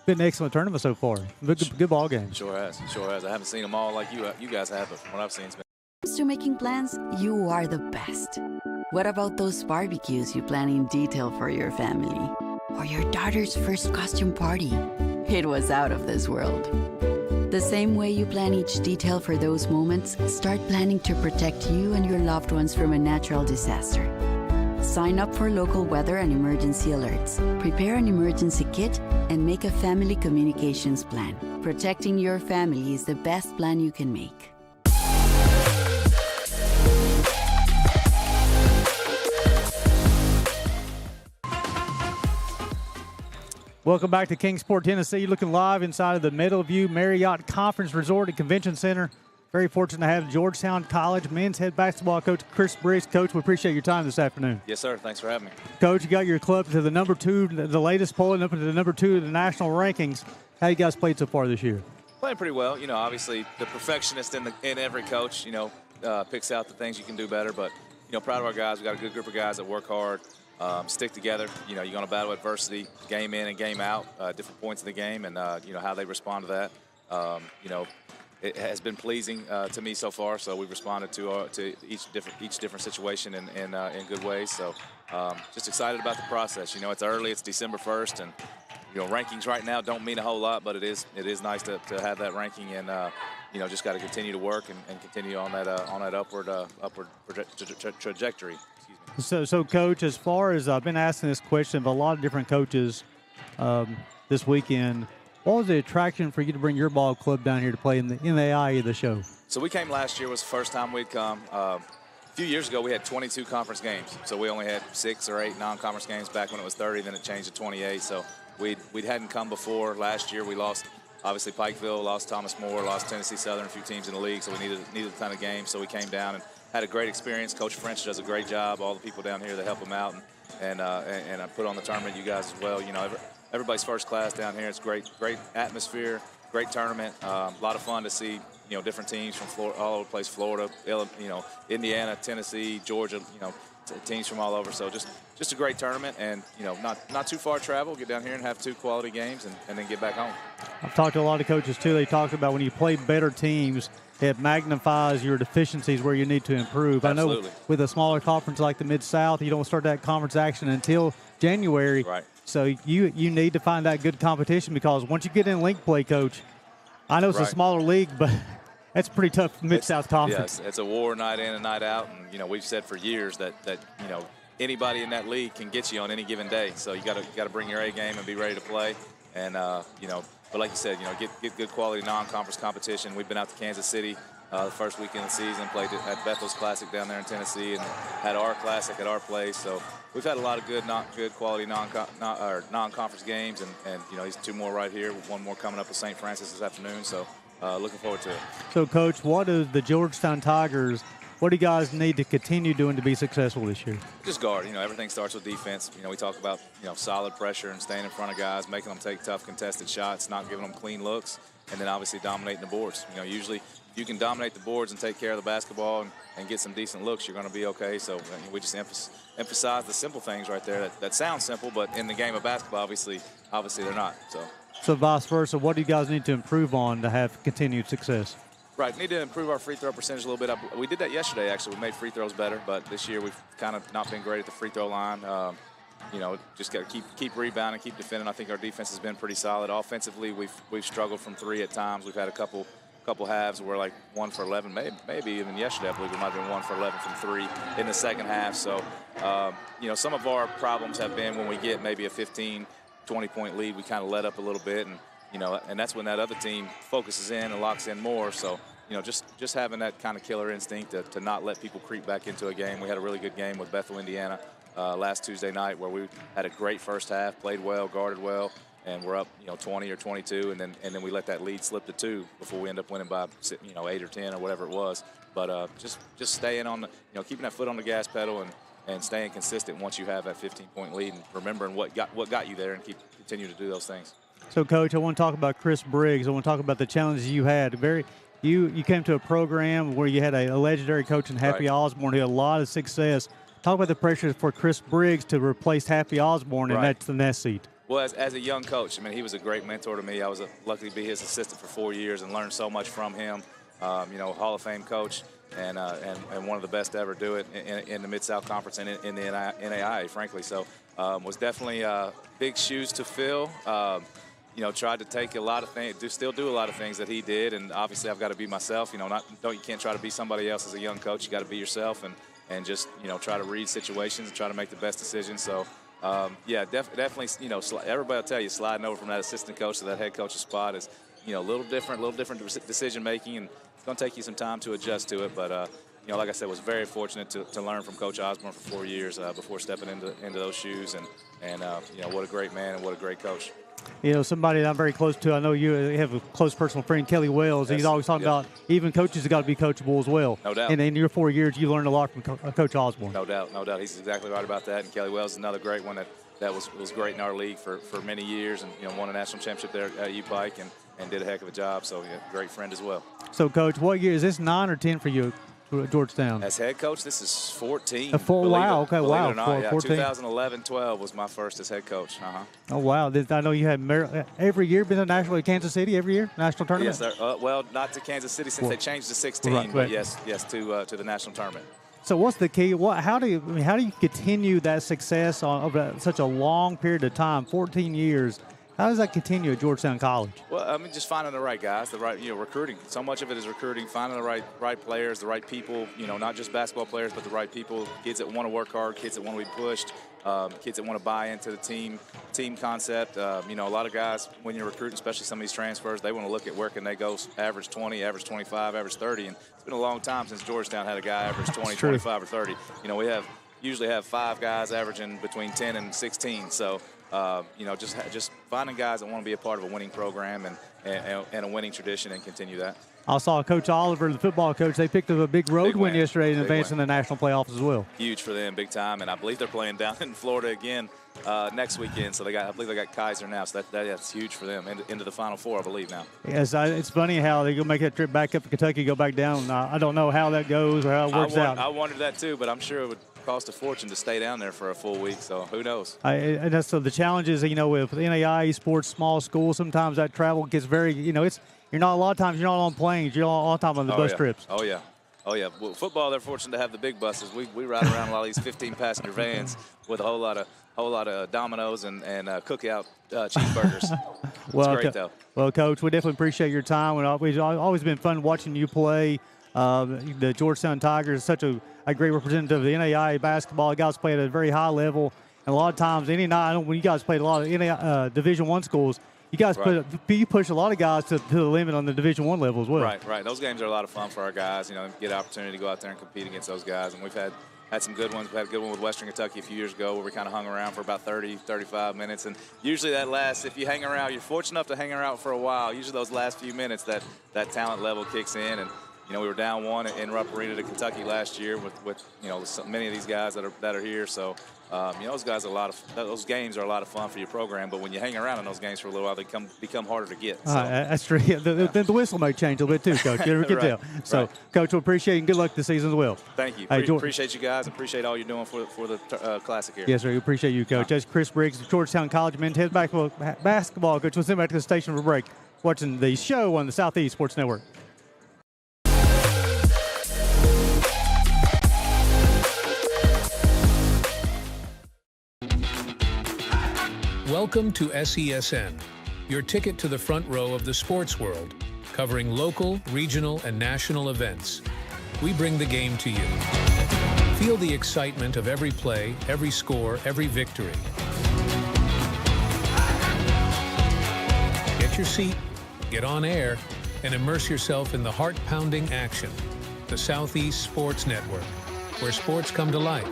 Been an excellent tournament so far. Good ball game. Sure has. I haven't seen them all like you guys have, but from what I've seen, it's been. When it comes to making plans, you are the best. What about those barbecues you plan in detail for your family? Or your daughter's first costume party? It was out of this world. The same way you plan each detail for those moments, start planning to protect you and your loved ones from a natural disaster. Sign up for local weather and emergency alerts. Prepare an emergency kit and make a family communications plan. Protecting your family is the best plan you can make. Welcome back to Kingsport, Tennessee. You're looking live inside of the Meadowview Marriott Conference Resort and Convention Center. Very fortunate to have Georgetown College men's head basketball coach Chris Briggs. Coach, we appreciate your time this afternoon. Yes, sir. Thanks for having me. Coach, you got your club to the number 2, the latest polling up to the number 2 in the national rankings. How you guys played so far this year? Playing pretty well. You know, obviously the perfectionist in every coach, picks out the things you can do better. But, proud of our guys. We got a good group of guys that work hard, stick together. You're going to battle adversity game in and game out, different points of the game, and, how they respond to that. It has been pleasing to me so far. So we've responded to each different situation in good ways. So just excited about the process. It's early. It's December 1st, and rankings right now don't mean a whole lot, but it is nice to have that ranking, and just got to continue to work and continue on that upward trajectory. Excuse me. So Coach, as far as I've been asking this question of a lot of different coaches this weekend. What was the attraction for you to bring your ball club down here to play in the NAIA of the show? So we came last year. Was the first time we'd come. A few years ago, we had 22 conference games. So we only had 6 or 8 non-conference games back when it was 30. Then it changed to 28. So we hadn't come before. Last year, we lost, obviously, Pikeville, lost Thomas More, lost Tennessee Southern, a few teams in the league. So we needed a ton of games. So we came down and had a great experience. Coach French does a great job. All the people down here that help him out, and I put on the tournament. You guys as well. Everybody's first class down here. It's great atmosphere, great tournament. A lot of fun to see, different teams from Florida, all over the place, Florida, Indiana, Tennessee, Georgia, teams from all over. So just a great tournament, and, not too far travel. Get down here and have 2 quality games and then get back home. I've talked to a lot of coaches, too. They talk about when you play better teams, it magnifies your deficiencies where you need to improve. Absolutely. I know with a smaller conference like the Mid-South, you don't start that conference action until January. Right. So you need to find that good competition, because once you get in league play, Coach, I know it's a smaller league, but that's a pretty tough Mid-South conference. Yes, it's a war night in and night out. And, we've said for years that anybody in that league can get you on any given day. So you got to bring your A game and be ready to play. And but like you said, get good quality non-conference competition. We've been out to Kansas City the first weekend of the season, played at Bethel's Classic down there in Tennessee, and had our Classic at our place. So we've had a lot of good quality non-conference games, and these 2 more right here, 1 more coming up with St. Francis this afternoon. So looking forward to it. So, Coach, what do the Georgetown Tigers? What do you guys need to continue doing to be successful this year? Just guard. Everything starts with defense. We talk about solid pressure and staying in front of guys, making them take tough contested shots, not giving them clean looks, and then obviously dominating the boards. Usually if you can dominate the boards and take care of the basketball and get some decent looks, you're going to be okay. So we just emphasize the simple things right there. That sounds simple, but in the game of basketball, obviously they're not. So vice versa, what do you guys need to improve on to have continued success? Right, need to improve our free throw percentage a little bit. We did that yesterday, actually. We made free throws better, but this year we've kind of not been great at the free throw line. Just got to keep rebounding, keep defending. I think our defense has been pretty solid. Offensively, we've struggled from 3 at times. We've had a couple halves where like 1 for 11, maybe even yesterday. I believe we might have been 1 for 11 from 3 in the second half. So, some of our problems have been when we get maybe a 15, 20-point lead, we kind of let up a little bit, and that's when that other team focuses in and locks in more. So, just having that kind of killer instinct to not let people creep back into a game. We had a really good game with Bethel, Indiana last Tuesday night where we had a great first half, played well, guarded well, and we're up, 20 or 22, and then we let that lead slip to 2 before we end up winning by, 8 or 10 or whatever it was. But just staying on the, keeping that foot on the gas pedal and staying consistent once you have that 15-point lead and remembering what got you there and continue to do those things. So, Coach, I want to talk about Chris Briggs. I want to talk about the challenges you had. You came to a program where you had a legendary coach in Happy Osborne who had a lot of success. Talk about the pressure for Chris Briggs to replace Happy Osborne, and that's the next seat. Well, as a young coach, he was a great mentor to me. I was lucky to be his assistant for 4 years and learned so much from him. Hall of Fame coach and one of the best to ever do it in the Mid-South Conference and in the NAIA, frankly. So was definitely big shoes to fill. Tried to take a lot of things, still do a lot of things that he did, and obviously I've got to be myself. You can't try to be somebody else as a young coach. You got to be yourself and just try to read situations and try to make the best decisions. So definitely everybody will tell you sliding over from that assistant coach to that head coach's spot is a little different decision making, and it's going to take you some time to adjust to it. But like I said, was very fortunate to learn from Coach Osborne for 4 years before stepping into those shoes, and what a great man and what a great coach. Somebody that I'm very close to, I know you have a close personal friend, Kelly Wells. Yes. He's always talking about even coaches have got to be coachable as well. No doubt. And in your 4 years, you learned a lot from Coach Osborne. No doubt. He's exactly right about that. And Kelly Wells is another great one that was great in our league for many years and won a national championship there at U-Pike and did a heck of a job. So, great friend as well. So, Coach, what year is this, 9 or 10 for you? Georgetown. As head coach, this is 14. Wow, okay, wow. 14. 2011-12 was my first as head coach. Oh, wow. I know you had every year been to national Kansas City every year, national tournament? Yes, well, not to Kansas City since they changed to 16, but yes, to the national tournament. So what's the key? How do you continue that success over such a long period of time, 14 years? How does that continue at Georgetown College? Well, just finding the right guys, the right, recruiting. So much of it is recruiting, finding the right players, the right people, not just basketball players, but the right people, kids that want to work hard, kids that want to be pushed, kids that want to buy into the team concept. A lot of guys, when you're recruiting, especially some of these transfers, they want to look at where can they go average 20, average 25, average 30. And it's been a long time since Georgetown had a guy average 20, 25, or 30. We usually have 5 guys averaging between 10 and 16. So, just finding guys that want to be a part of a winning program and a winning tradition and continue that. I saw Coach Oliver, the football coach, they picked up a big road win yesterday and advanced in the national playoffs as well. Huge for them, big time, and I believe they're playing down in Florida again next weekend. So I believe they got Kaiser now, so that's huge for them into the Final Four, I believe now. Yes, it's funny how they go make that trip back up to Kentucky, go back down. I don't know how that goes or how it works out. I wondered that too, but I'm sure it would cost a fortune to stay down there for a full week, so who knows. And that's the challenges, with NAIA sports, small schools, sometimes that travel gets very, you're not a lot of times you're not on planes, you're all the time on the bus trips. Oh yeah. Well, football, they're fortunate to have the big buses. We ride around a lot of these 15-passenger vans with a whole lot of Domino's and cookout cheeseburgers. Well, it's great though. Well, Coach, we definitely appreciate your time. It's always been fun watching you play. The Georgetown Tigers, such a great representative of the NAIA basketball. You guys play at a very high level. And a lot of times, when you guys played a lot of Division I schools, you guys you push a lot of guys to the limit on the Division I level as well. Right. Those games are a lot of fun for our guys. Get an opportunity to go out there and compete against those guys. And we've had some good ones. We had a good one with Western Kentucky a few years ago where we kind of hung around for about 30, 35 minutes. And usually that lasts, if you hang around, you're fortunate enough to hang around for a while. Usually those last few minutes, that talent level kicks in. And we were down 1 in Rupp Arena to Kentucky last year with so many of these guys that are here. So those guys those games are a lot of fun for your program. But when you hang around in those games for a little while, they become harder to get. So. That's true. The whistle may change a little bit too, Coach. You can tell. So, Coach, we appreciate you and good luck this season as well. Thank you. Appreciate you guys. Appreciate all you're doing for the Classic here. Yes, sir. We appreciate you, Coach. That's Chris Briggs of Georgetown College men's head basketball coach. We'll send back to the station for a break. Watching the show on the Southeast Sports Network. Welcome to SESN, your ticket to the front row of the sports world, covering local, regional, and national events. We bring the game to you. Feel the excitement of every play, every score, every victory. Get your seat, get on air, and immerse yourself in the heart-pounding action. The Southeast Sports Network, where sports come to life.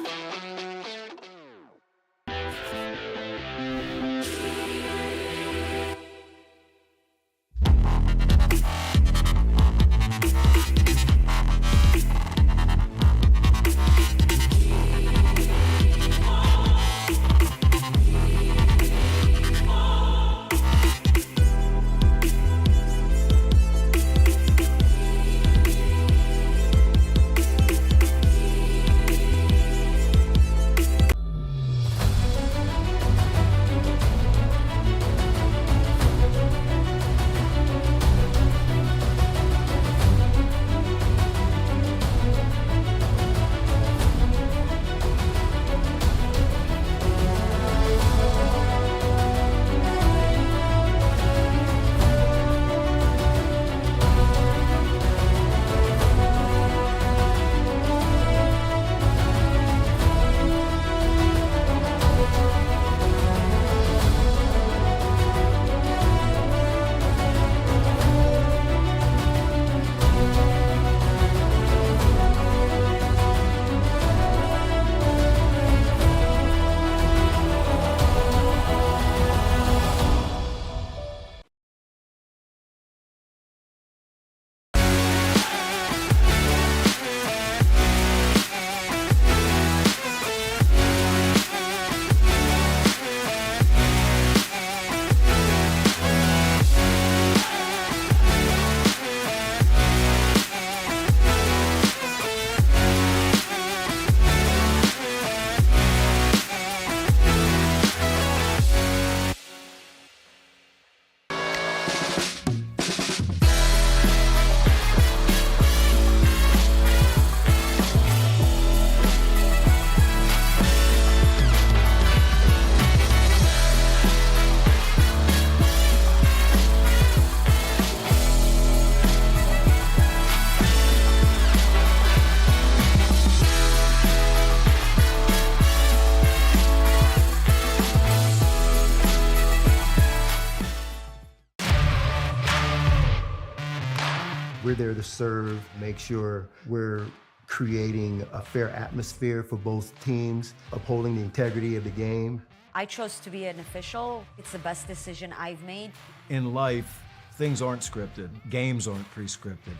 We're there to serve, make sure we're creating a fair atmosphere for both teams, upholding the integrity of the game. I chose to be an official. It's the best decision I've made. In life, things aren't scripted. Games aren't pre-scripted.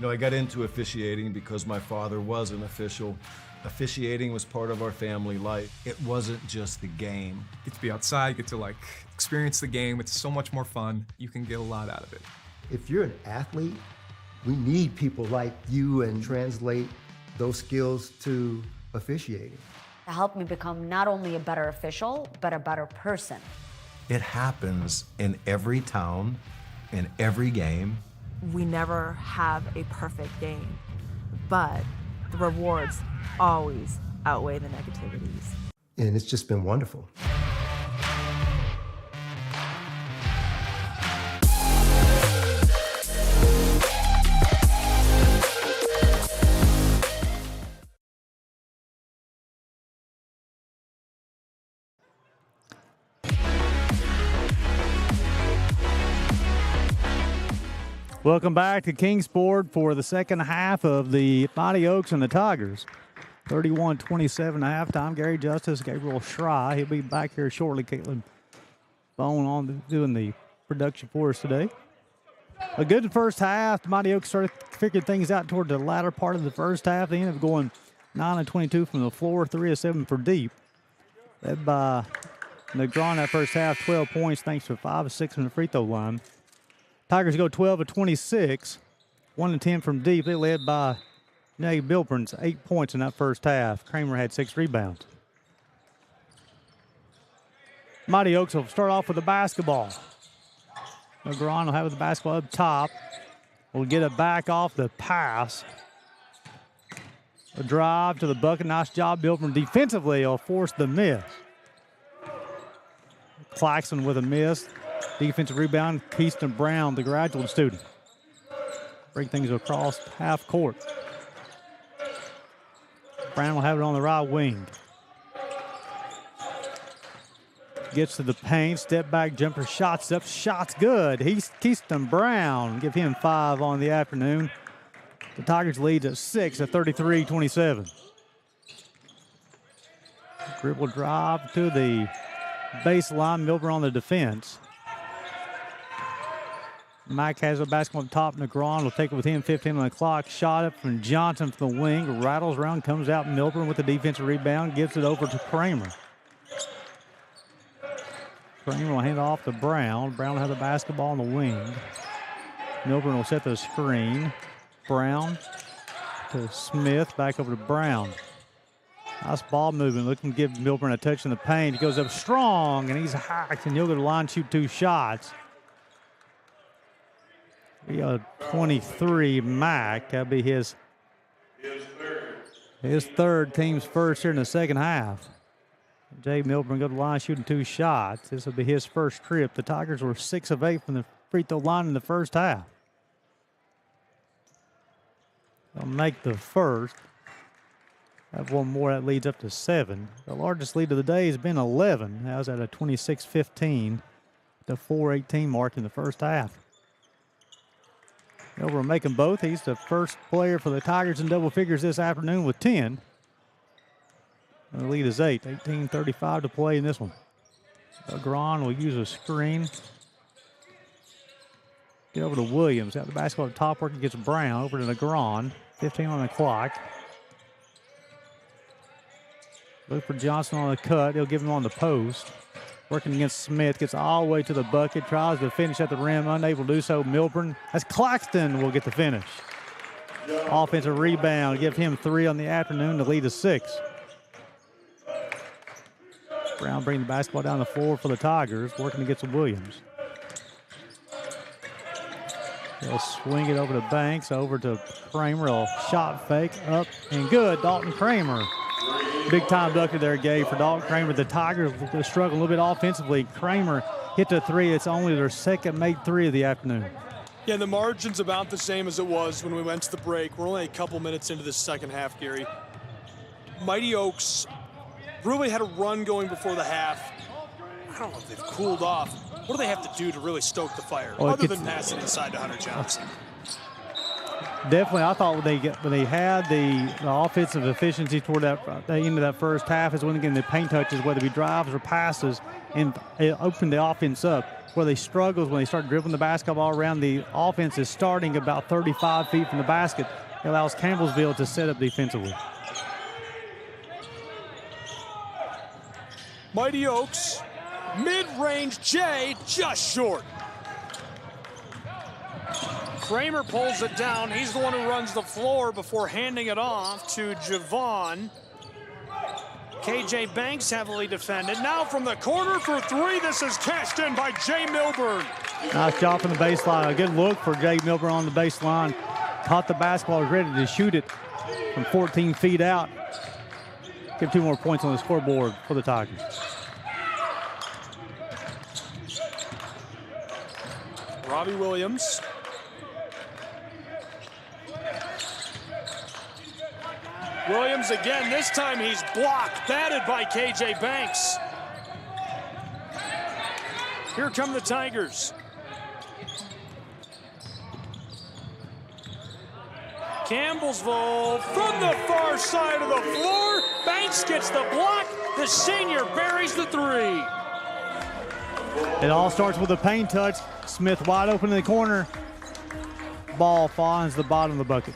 I got into officiating because my father was an official. Officiating was part of our family life. It wasn't just the game. Get to be outside, get to experience the game. It's so much more fun. You can get a lot out of it. If you're an athlete, we need people like you and translate those skills to officiating. It helped me become not only a better official, but a better person. It happens in every town, in every game. We never have a perfect game, but the rewards always outweigh the negativities. And it's just been wonderful. Welcome back to Kingsport for the second half of the Mighty Oaks and the Tigers. 31-27 at halftime. Gary Justice, Gabriel Schrei. He'll be back here shortly. Caitlin Bone on doing the production for us today. A good first half. The Mighty Oaks started figuring things out toward the latter part of the first half. They ended up going 9-22 from the floor, 3 of 7 for deep. Led by Negron that first half, 12 points thanks to 5 of 6 from the free throw line. Tigers go 12 of 26, 1 of 10 from deep. They led by Jay Milburn's 8 points in that first half. Kramer had 6 rebounds. Mighty Oaks will start off with the basketball. Negron will have the basketball up top. Will get it back off the pass. A drive to the bucket. Nice job, Milburn defensively. Will force the miss. Claxton with a miss. Defensive rebound, Keaston Brown, the graduate student. Bring things across half court. Brown will have it on the right wing. Gets to the paint, step back, jumper, shots up, shots good. He's Keaston Brown, give him 5 on the afternoon. The Tigers lead at 6 at 33-27. Dribble drive to the baseline, Milburn on the defense. Mike has a basketball on top. Negron will take it with him, 15 on the clock. Shot up from Johnson from the wing. Rattles around, comes out. Milburn with the defensive rebound. Gives it over to Kramer. Kramer will hand it off to Brown. Brown will have the basketball on the wing. Milburn will set the screen. Brown to Smith. Back over to Brown. Nice ball movement. Looking to give Milburn a touch in the paint. He goes up strong, and he's hacked, and he'll go to the line, shoot 2 shots. We got 23, Mack. That'll be his third, team's first here in the second half. Jay Milburn go to the line shooting 2 shots. This will be his first trip. The Tigers were 6 of 8 from the free throw line in the first half. They'll make the first. Have one more, that leads up to 7. The largest lead of the day has been 11. That was at a 26-15 to 4:18 mark in the first half. Milburn making both. He's the first player for the Tigers in double figures this afternoon with 10. And the lead is 8. 18:35 to play in this one. Negron will use a screen. Get over to Williams. Out the basketball at top, working against Brown. Over to Negron. 15 on the clock. Look for Johnson on the cut. He'll give him on the post. Working against Smith, gets all the way to the bucket, tries to finish at the rim, unable to do so. Milburn, as Claxton will get the finish. Offensive rebound, give him 3 on the afternoon to lead to 6. Brown bringing the basketball down the floor for the Tigers, working against Williams. They'll swing it over to Banks, over to Kramer. A shot fake, up and good. Dalton Kramer. Big time bucket there, Gabe, for Dalton Kramer. The Tigers struggle a little bit offensively. Kramer hit the 3. It's only their second made 3 of the afternoon. Yeah, the margin's about the same as it was when we went to the break. We're only a couple minutes into the second half, Gary. Mighty Oaks really had a run going before the half. I don't know if they've cooled off. What do they have to do to really stoke the fire, other than passing inside to Hunter Johnson? Definitely, I thought when they had the offensive efficiency toward the end of that first half is when they get the paint touches, whether it be drives or passes, and it opened the offense up. Where they struggled when they start dribbling the basketball around, the offense is starting about 35 feet from the basket. It allows Campbellsville to set up defensively. Mighty Oaks, mid-range J, just short. Kramer pulls it down. He's the one who runs the floor before handing it off to Javon. KJ Banks heavily defended. Now from the corner for 3. This is cashed in by Jay Milburn. Nice job from the baseline. A good look for Jay Milburn on the baseline. Caught the basketball, ready to shoot it from 14 feet out. Give 2 more points on the scoreboard for the Tigers. Robbie Williams. Williams again, this time he's blocked, batted by KJ Banks. Here come the Tigers. Campbellsville from the far side of the floor. Banks gets the block. The senior buries the three. It all starts with a paint touch. Smith wide open in the corner. Ball finds the bottom of the bucket.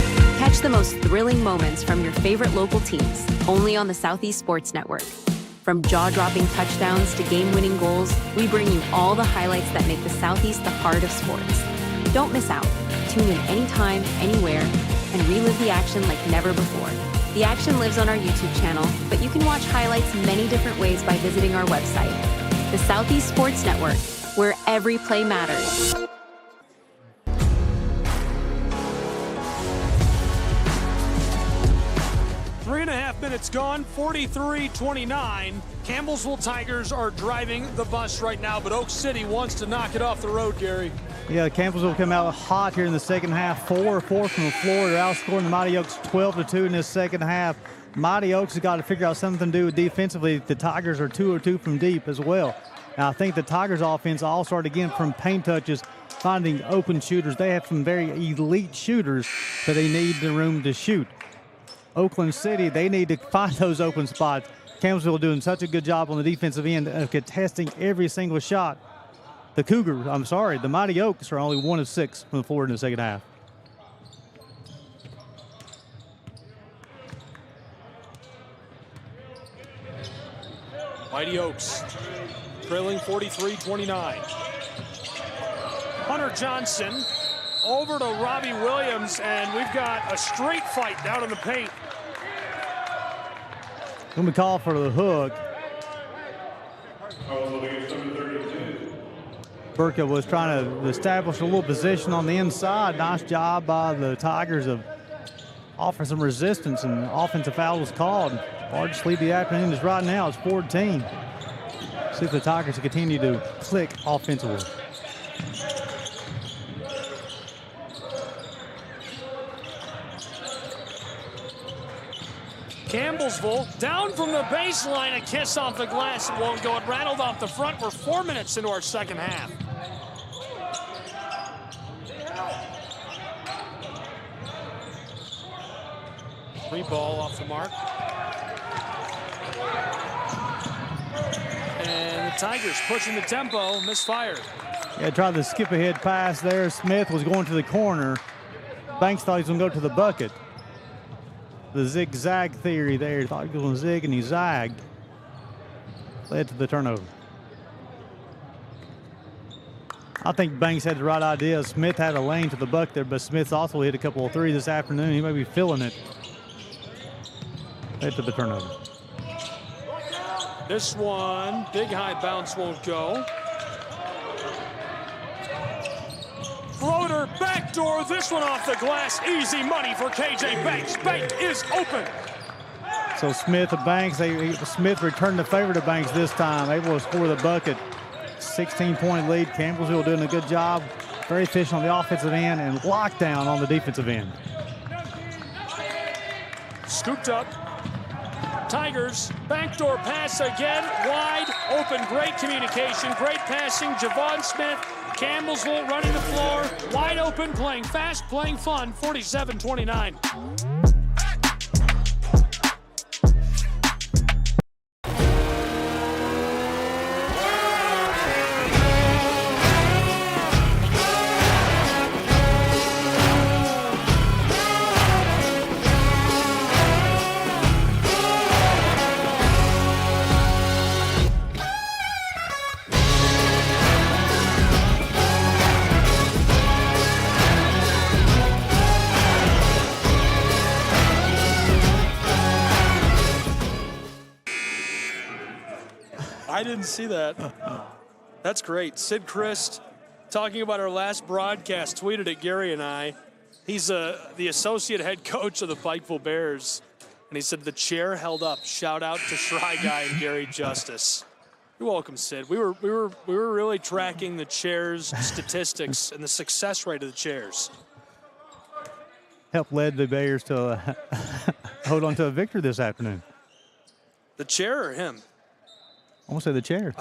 Catch the most thrilling moments from your favorite local teams, only on the Southeast Sports Network. From jaw-dropping touchdowns to game-winning goals, we bring you all the highlights that make the Southeast the heart of sports. Don't miss out. Tune in anytime, anywhere, and relive the action like never before. The action lives on our YouTube channel, but you can watch highlights many different ways by visiting our website. The Southeast Sports Network, where every play matters. 3.5 minutes gone, 43-29. Campbellsville Tigers are driving the bus right now, but Oak City wants to knock it off the road, Gary. Yeah, Campbellsville come out hot here in the second half. 4 from the floor. They're outscoring the Mighty Oaks 12-2 in this second half. Mighty Oaks has got to figure out something to do defensively. The Tigers are 2-2 from deep as well. Now, I think the Tigers offense all started again from paint touches, finding open shooters. They have some very elite shooters, but they need the room to shoot. Oakland City, they need to find those open spots. Campbellsville doing such a good job on the defensive end of contesting every single shot. The Mighty Oaks are only 1 of 6 from the floor in the second half. Mighty Oaks trailing 43-29. Hunter Johnson over to Robbie Williams, and we've got a straight fight down in the paint. Going to call for the hook. Burka was trying to establish a little position on the inside. Nice job by the Tigers of offering some resistance, and offensive foul was called. Largest lead of the afternoon is right now. It's 14. See if the Tigers can continue to click offensively. Campbellsville down from the baseline, a kiss off the glass. It won't go. It rattled off the front. We're 4 minutes into our second half. Free ball off the mark. And the Tigers pushing the tempo, misfired. Yeah, tried to skip ahead pass there. Smith was going to the corner. Banks thought he was going to go to the bucket. The zigzag theory there. Thought he was going to zig and he zagged. Led to the turnover. I think Banks had the right idea. Smith had a lane to the bucket there, but Smith's also hit a couple of threes this afternoon. He may be feeling it. Led to the turnover. This one, big high bounce won't go. Floater, backdoor, this one off the glass. Easy money for KJ Banks. Bank is open. So Smith and Banks, Smith returned the favor to Banks this time, able to score the bucket. 16-point lead. Campbellsville doing a good job. Very efficient on the offensive end and lockdown on the defensive end. Scooped up. Tigers, backdoor pass again, wide open, great communication, great passing. Javon Smith, Campbellsville running the floor, wide open, playing fast, playing fun, 47-29. I didn't see that. That's great. Sid Christ, talking about our last broadcast, tweeted at Gary and I. He's the associate head coach of the Pikeville Bears, and he said the chair held up. Shout out to Shy Guy and Gary Justice. You're welcome, Sid. We were really tracking the chair's statistics and the success rate of the chairs. Helped led the Bears to hold on to a victory this afternoon. The chair or him? I want to say the chair.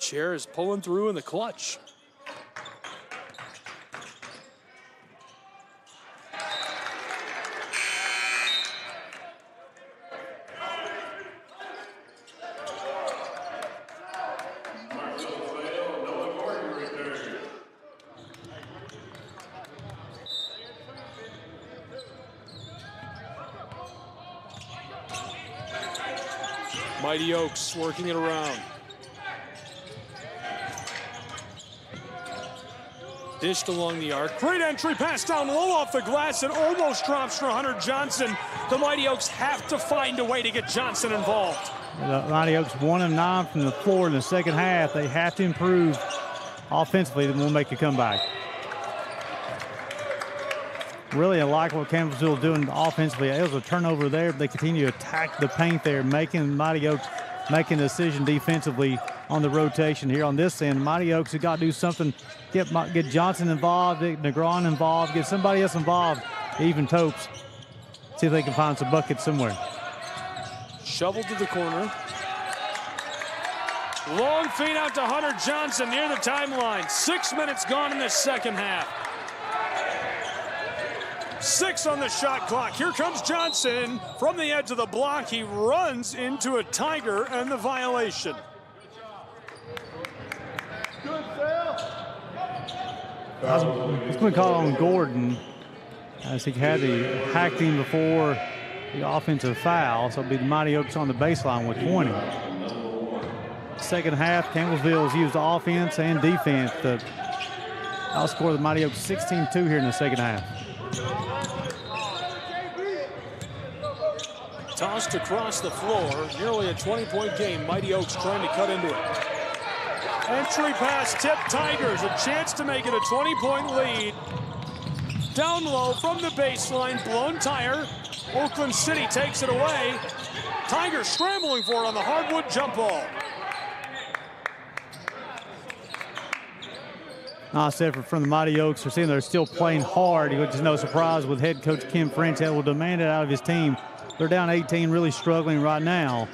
Chair is pulling through in the clutch. Mighty Oaks working it around. Dished along the arc. Great entry pass down low off the glass and almost drops for Hunter Johnson. The Mighty Oaks have to find a way to get Johnson involved. The Mighty Oaks 1 of 9 from the floor in the second half. They have to improve offensively, then we'll make a comeback. Really, I like what Campbellsville is doing offensively. It was a turnover there, but they continue to attack the paint there, making Mighty Oaks making a decision defensively on the rotation here on this end. Mighty Oaks have got to do something, get Johnson involved, get Negron involved, get somebody else involved, even Topes. See if they can find some buckets somewhere. Shovel to the corner. Long feed out to Hunter Johnson near the timeline. 6 minutes gone in the second half. 6 on the shot clock. Here comes Johnson from the edge of the block. He runs into a Tiger and the violation. It's going to call on Gordon as he had hacked him before the offensive foul. So it'll be the Mighty Oaks on the baseline with 20. Second half, Campbellsville's used offense and defense to outscore the Mighty Oaks 16-2 here in the second half. Tossed across the floor, nearly a 20-point game. Mighty Oaks trying to cut into it. Entry pass, tip Tigers, a chance to make it a 20-point lead. Down low from the baseline, blown tire. Oakland City takes it away. Tigers scrambling for it on the hardwood jump ball. Nice effort from the Mighty Oaks. We're seeing they're still playing hard, which is no surprise with head coach Kim French that will demand it out of his team. They're down 18, really struggling right now.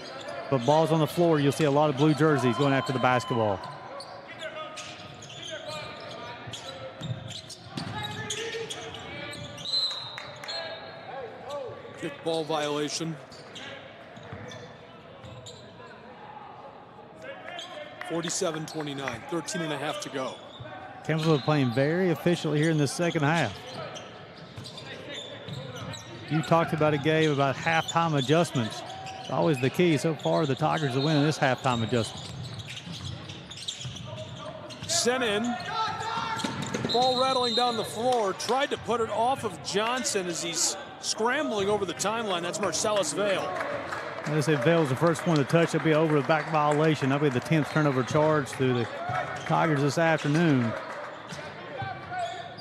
But balls on the floor, you'll see a lot of blue jerseys going after the basketball. Kickball violation. 47-29, 13 and a half to go. Campbellsville playing very efficiently here in the second half. You talked about a game about halftime adjustments. It's always the key. So far, the Tigers are winning this halftime adjustment. Sent in. Ball rattling down the floor. Tried to put it off of Johnson as he's scrambling over the timeline. That's Marcellus Vale. They say Vale's the first one to touch. That'll be over the back violation. That'll be the 10th turnover charge to the Tigers this afternoon.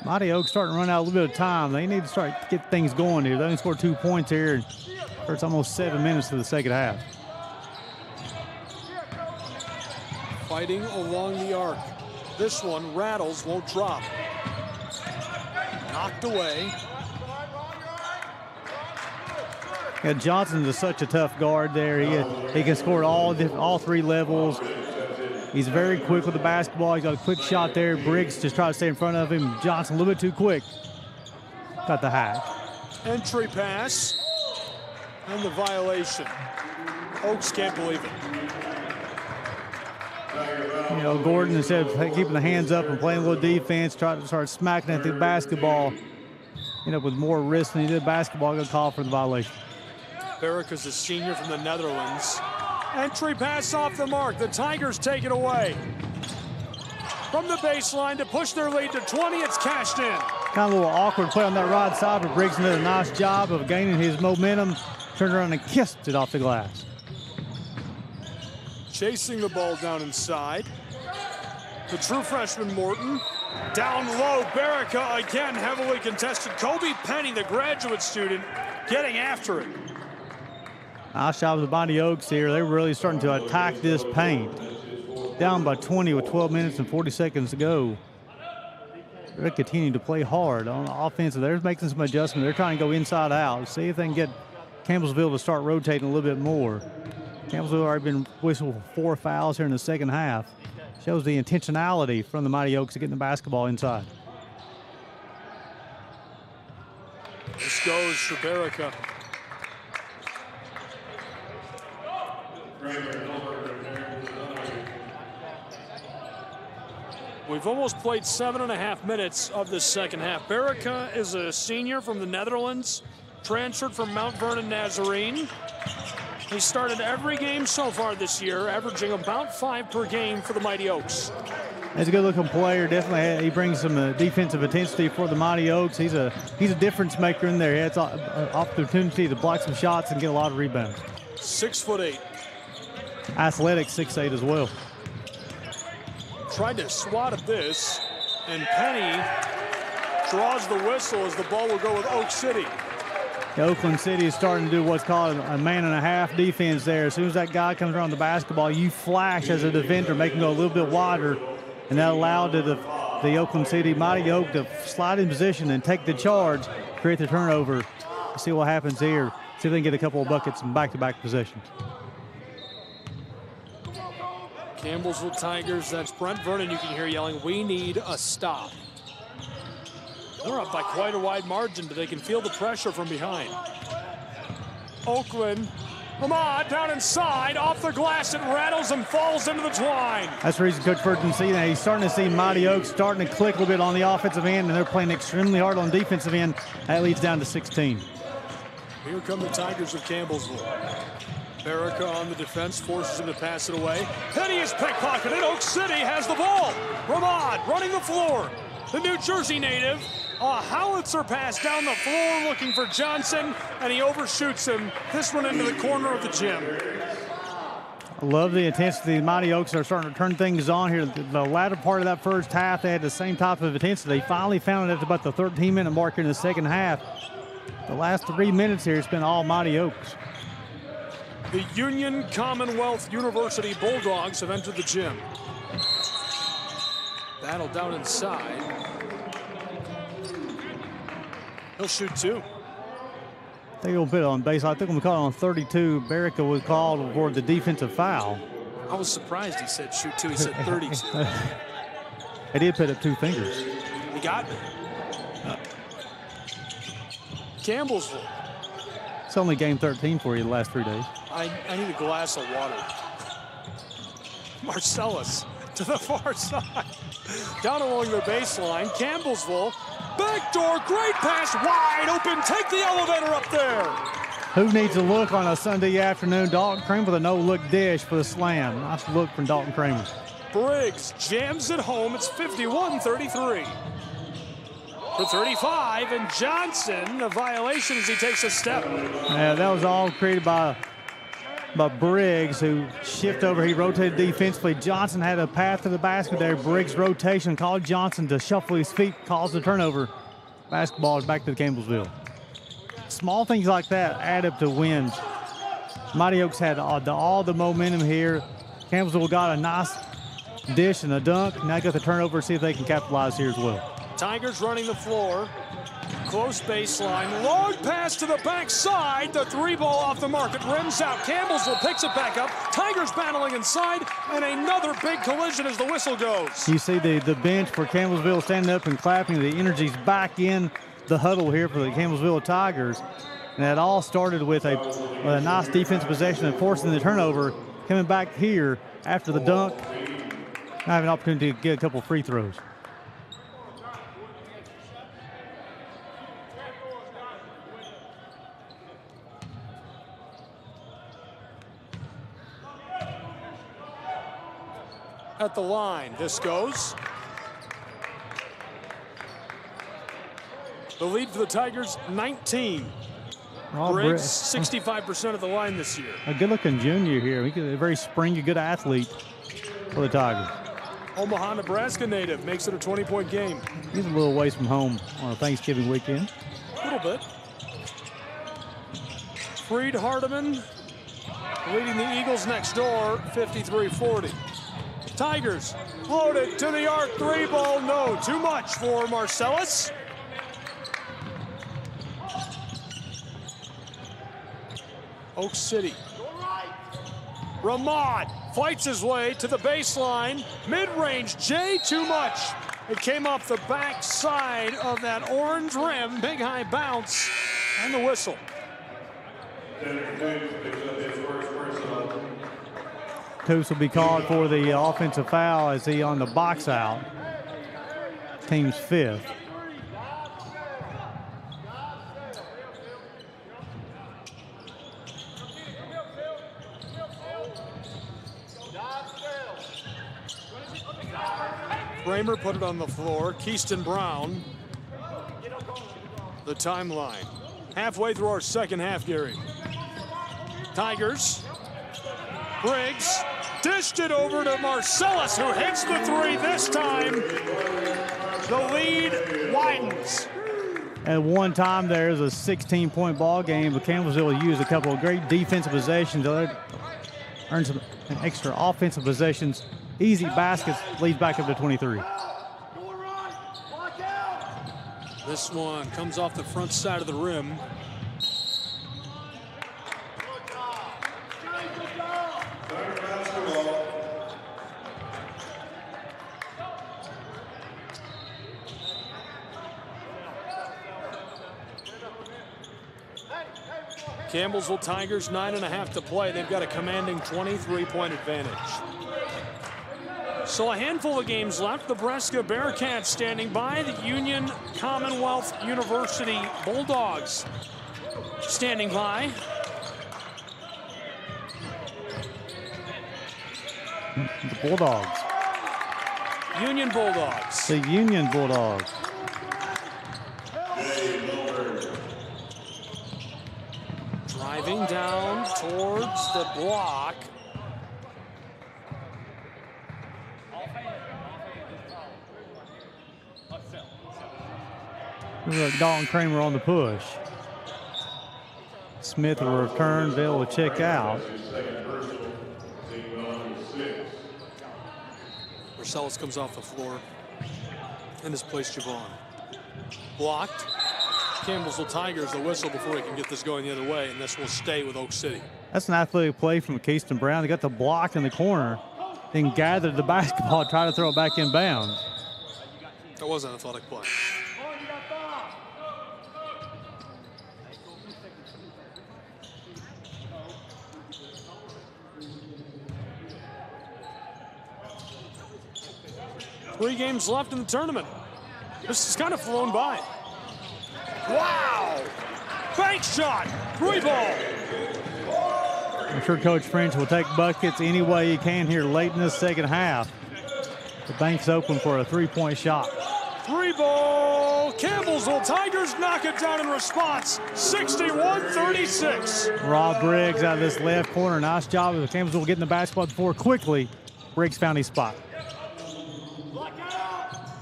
Mighty Oaks starting to run out a little bit of time. They need to start to get things going here. They only scored 2 points here. It's almost 7 minutes to the second half. Fighting along the arc. This one rattles, won't drop. Knocked away. Yeah, Johnson is such a tough guard there. He can score at all 3 levels. He's very quick with the basketball. He's got a quick shot there. Briggs just tried to stay in front of him. Johnson a little bit too quick. Got the hack. Entry pass. And the violation. Oaks can't believe it. You know, Gordon, instead of keeping the hands up and playing a little defense, tried to start smacking at the basketball. End up with more risk than he did basketball. Going to call for the violation. Barrick is a senior from the Netherlands. Entry pass off the mark. The Tigers take it away. From the baseline to push their lead to 20, it's cashed in. Kind of a little awkward play on that right side, but Briggs did a nice job of gaining his momentum. Turned around and kissed it off the glass. Chasing the ball down inside. The true freshman Morton. Down low, Barrica again heavily contested. Kobe Penny, the graduate student, getting after it. Nice job of the Mighty Oaks here. They're really starting to attack this paint. Down by 20 with 12 minutes and 40 seconds to go. They're continuing to play hard on offense. They're making some adjustments. They're trying to go inside out. See if they can get Campbellsville to start rotating a little bit more. Campbellsville already been whistled for 4 fouls here in the second half. Shows the intentionality from the Mighty Oaks to getting the basketball inside. This goes for Barica. We've almost played 7.5 minutes of this second half. Barica is a senior from the Netherlands, transferred from Mount Vernon Nazarene. He started every game so far this year, averaging about 5 per game for the Mighty Oaks. He's a good-looking player. Definitely, he brings some defensive intensity for the Mighty Oaks. He's a difference maker in there. He has opportunity to block some shots and get a lot of rebounds. 6'8". Athletic, 6'8" as well. Tried to swat at this, and Penny draws the whistle as the ball will go with Oak City. Oakland City is starting to do what's called a man-and-a-half defense there. As soon as that guy comes around the basketball, you flash as a defender, make him go a little bit wider, and that allowed the Oakland City Mighty Oak to slide in position and take the charge, create the turnover. See what happens here. See if they can get a couple of buckets in back-to-back possessions. Campbellsville Tigers, that's Brent Vernon. You can hear yelling, "We need a stop." They're up by quite a wide margin, but they can feel the pressure from behind. Oakland, Ahmad down inside, off the glass, it rattles and falls into the twine. That's the reason Coach Burton see that. He's starting to see Mighty Oaks starting to click a little bit on the offensive end, and they're playing extremely hard on the defensive end. That leads down to 16. Here come the Tigers of Campbellsville. Barica on the defense, forces him to pass it away. Penny is pickpocketed. Oak City has the ball. Ramad running the floor. The New Jersey native. A howitzer pass down the floor looking for Johnson, and he overshoots him. This one into the corner of the gym. I love the intensity. The Mighty Oaks are starting to turn things on here. The latter part of that first half, they had the same type of intensity. Finally found it at about the 13-minute mark in the second half. The last 3 minutes here, it's been all Mighty Oaks. The Union Commonwealth University Bulldogs have entered the gym. Battle down inside. He'll shoot 2. They go a bit on base. I think we called on 32. Barica was called for the defensive foul. I was surprised he said shoot 2. He said 32. He did put up 2 fingers. He got me. Campbellsville. It's only game 13 for you the last 3 days. I need a glass of water. Marcellus to the far side. Down along the baseline. Campbellsville. Backdoor, great pass, wide open. Take the elevator up there. Who needs a look on a Sunday afternoon? Dalton Kramer with a no-look dish for the slam. Nice look from Dalton Kramer. Briggs jams it home. It's 51-33. For 35, and Johnson, a violation as he takes a step. Yeah, that was all created by Briggs, who shifted over. He rotated defensively. Johnson had a path to the basket there. Briggs' rotation called Johnson to shuffle his feet, caused the turnover. Basketball is back to Campbellsville. Small things like that add up to wins. Mighty Oaks had all the momentum here. Campbellsville got a nice dish and a dunk. Now got the turnover. See if they can capitalize here as well. Tigers running the floor. Close baseline. Long pass to the backside. The 3-ball off the mark. It rims out. Campbellsville picks it back up. Tigers battling inside. And another big collision as the whistle goes. You see the bench for Campbellsville standing up and clapping. The energy's back in the huddle here for the Campbellsville Tigers. And that all started with a nice defensive possession and forcing the turnover. Coming back here after the dunk. Now have an opportunity to get a couple free throws. At the line, this goes. The lead for the Tigers, 19. Briggs, 65% of the line this year. A good-looking junior here. He's a very springy, good athlete for the Tigers. Omaha, Nebraska native, makes it a 20-point game. He's a little ways from home on a Thanksgiving weekend. A little bit. Freed Hardiman leading the Eagles next door, 53-40. Tigers loaded to the arc, 3-ball, no, too much for Marcellus. Oak City Ramad fights his way to the baseline. Mid-range, Jay too much. It came off the back side of that orange rim. Big high bounce and the whistle. Coos will be called for the offensive foul as he on the box out. Team's 5th. Kramer put it on the floor. Keaston Brown. The timeline. Halfway through our second half, Gary. Tigers. Briggs dished it over to Marcellus, who hits the three this time. The lead widens. At one time, there's a 16-point ball game, but Campbellsville used a couple of great defensive possessions to earn some extra offensive possessions. Easy baskets, leads back up to 23. This one comes off the front side of the rim. Campbellsville Tigers, 9.5 to play. They've got a commanding 23-point advantage. So a handful of games left. The Nebraska Bearcats standing by. The Union Commonwealth University Bulldogs standing by. The Bulldogs. Union Bulldogs. The Union Bulldogs. Driving down towards the block. Dalton Kramer on the push. Smith will return. Bill will check out. Marcellus comes off the floor and has placed Javon. Blocked. Campbellsville Tigers the whistle before he can get this going the other way, and this will stay with Oak City. That's an athletic play from Keaston Brown. They got the block in the corner, then gathered the basketball, try to throw it back in bounds. That was an athletic play. Three games left in the tournament. This has kind of flown by. Wow! Bank shot! 3-ball! I'm sure Coach French will take buckets any way he can here late in the second half. The bank's open for a 3-point shot. 3-ball! Campbellsville Tigers knock it down in response. 61-36. Rob Briggs out of this left corner. Nice job of Campbellsville getting the basketball before quickly. Briggs found his spot.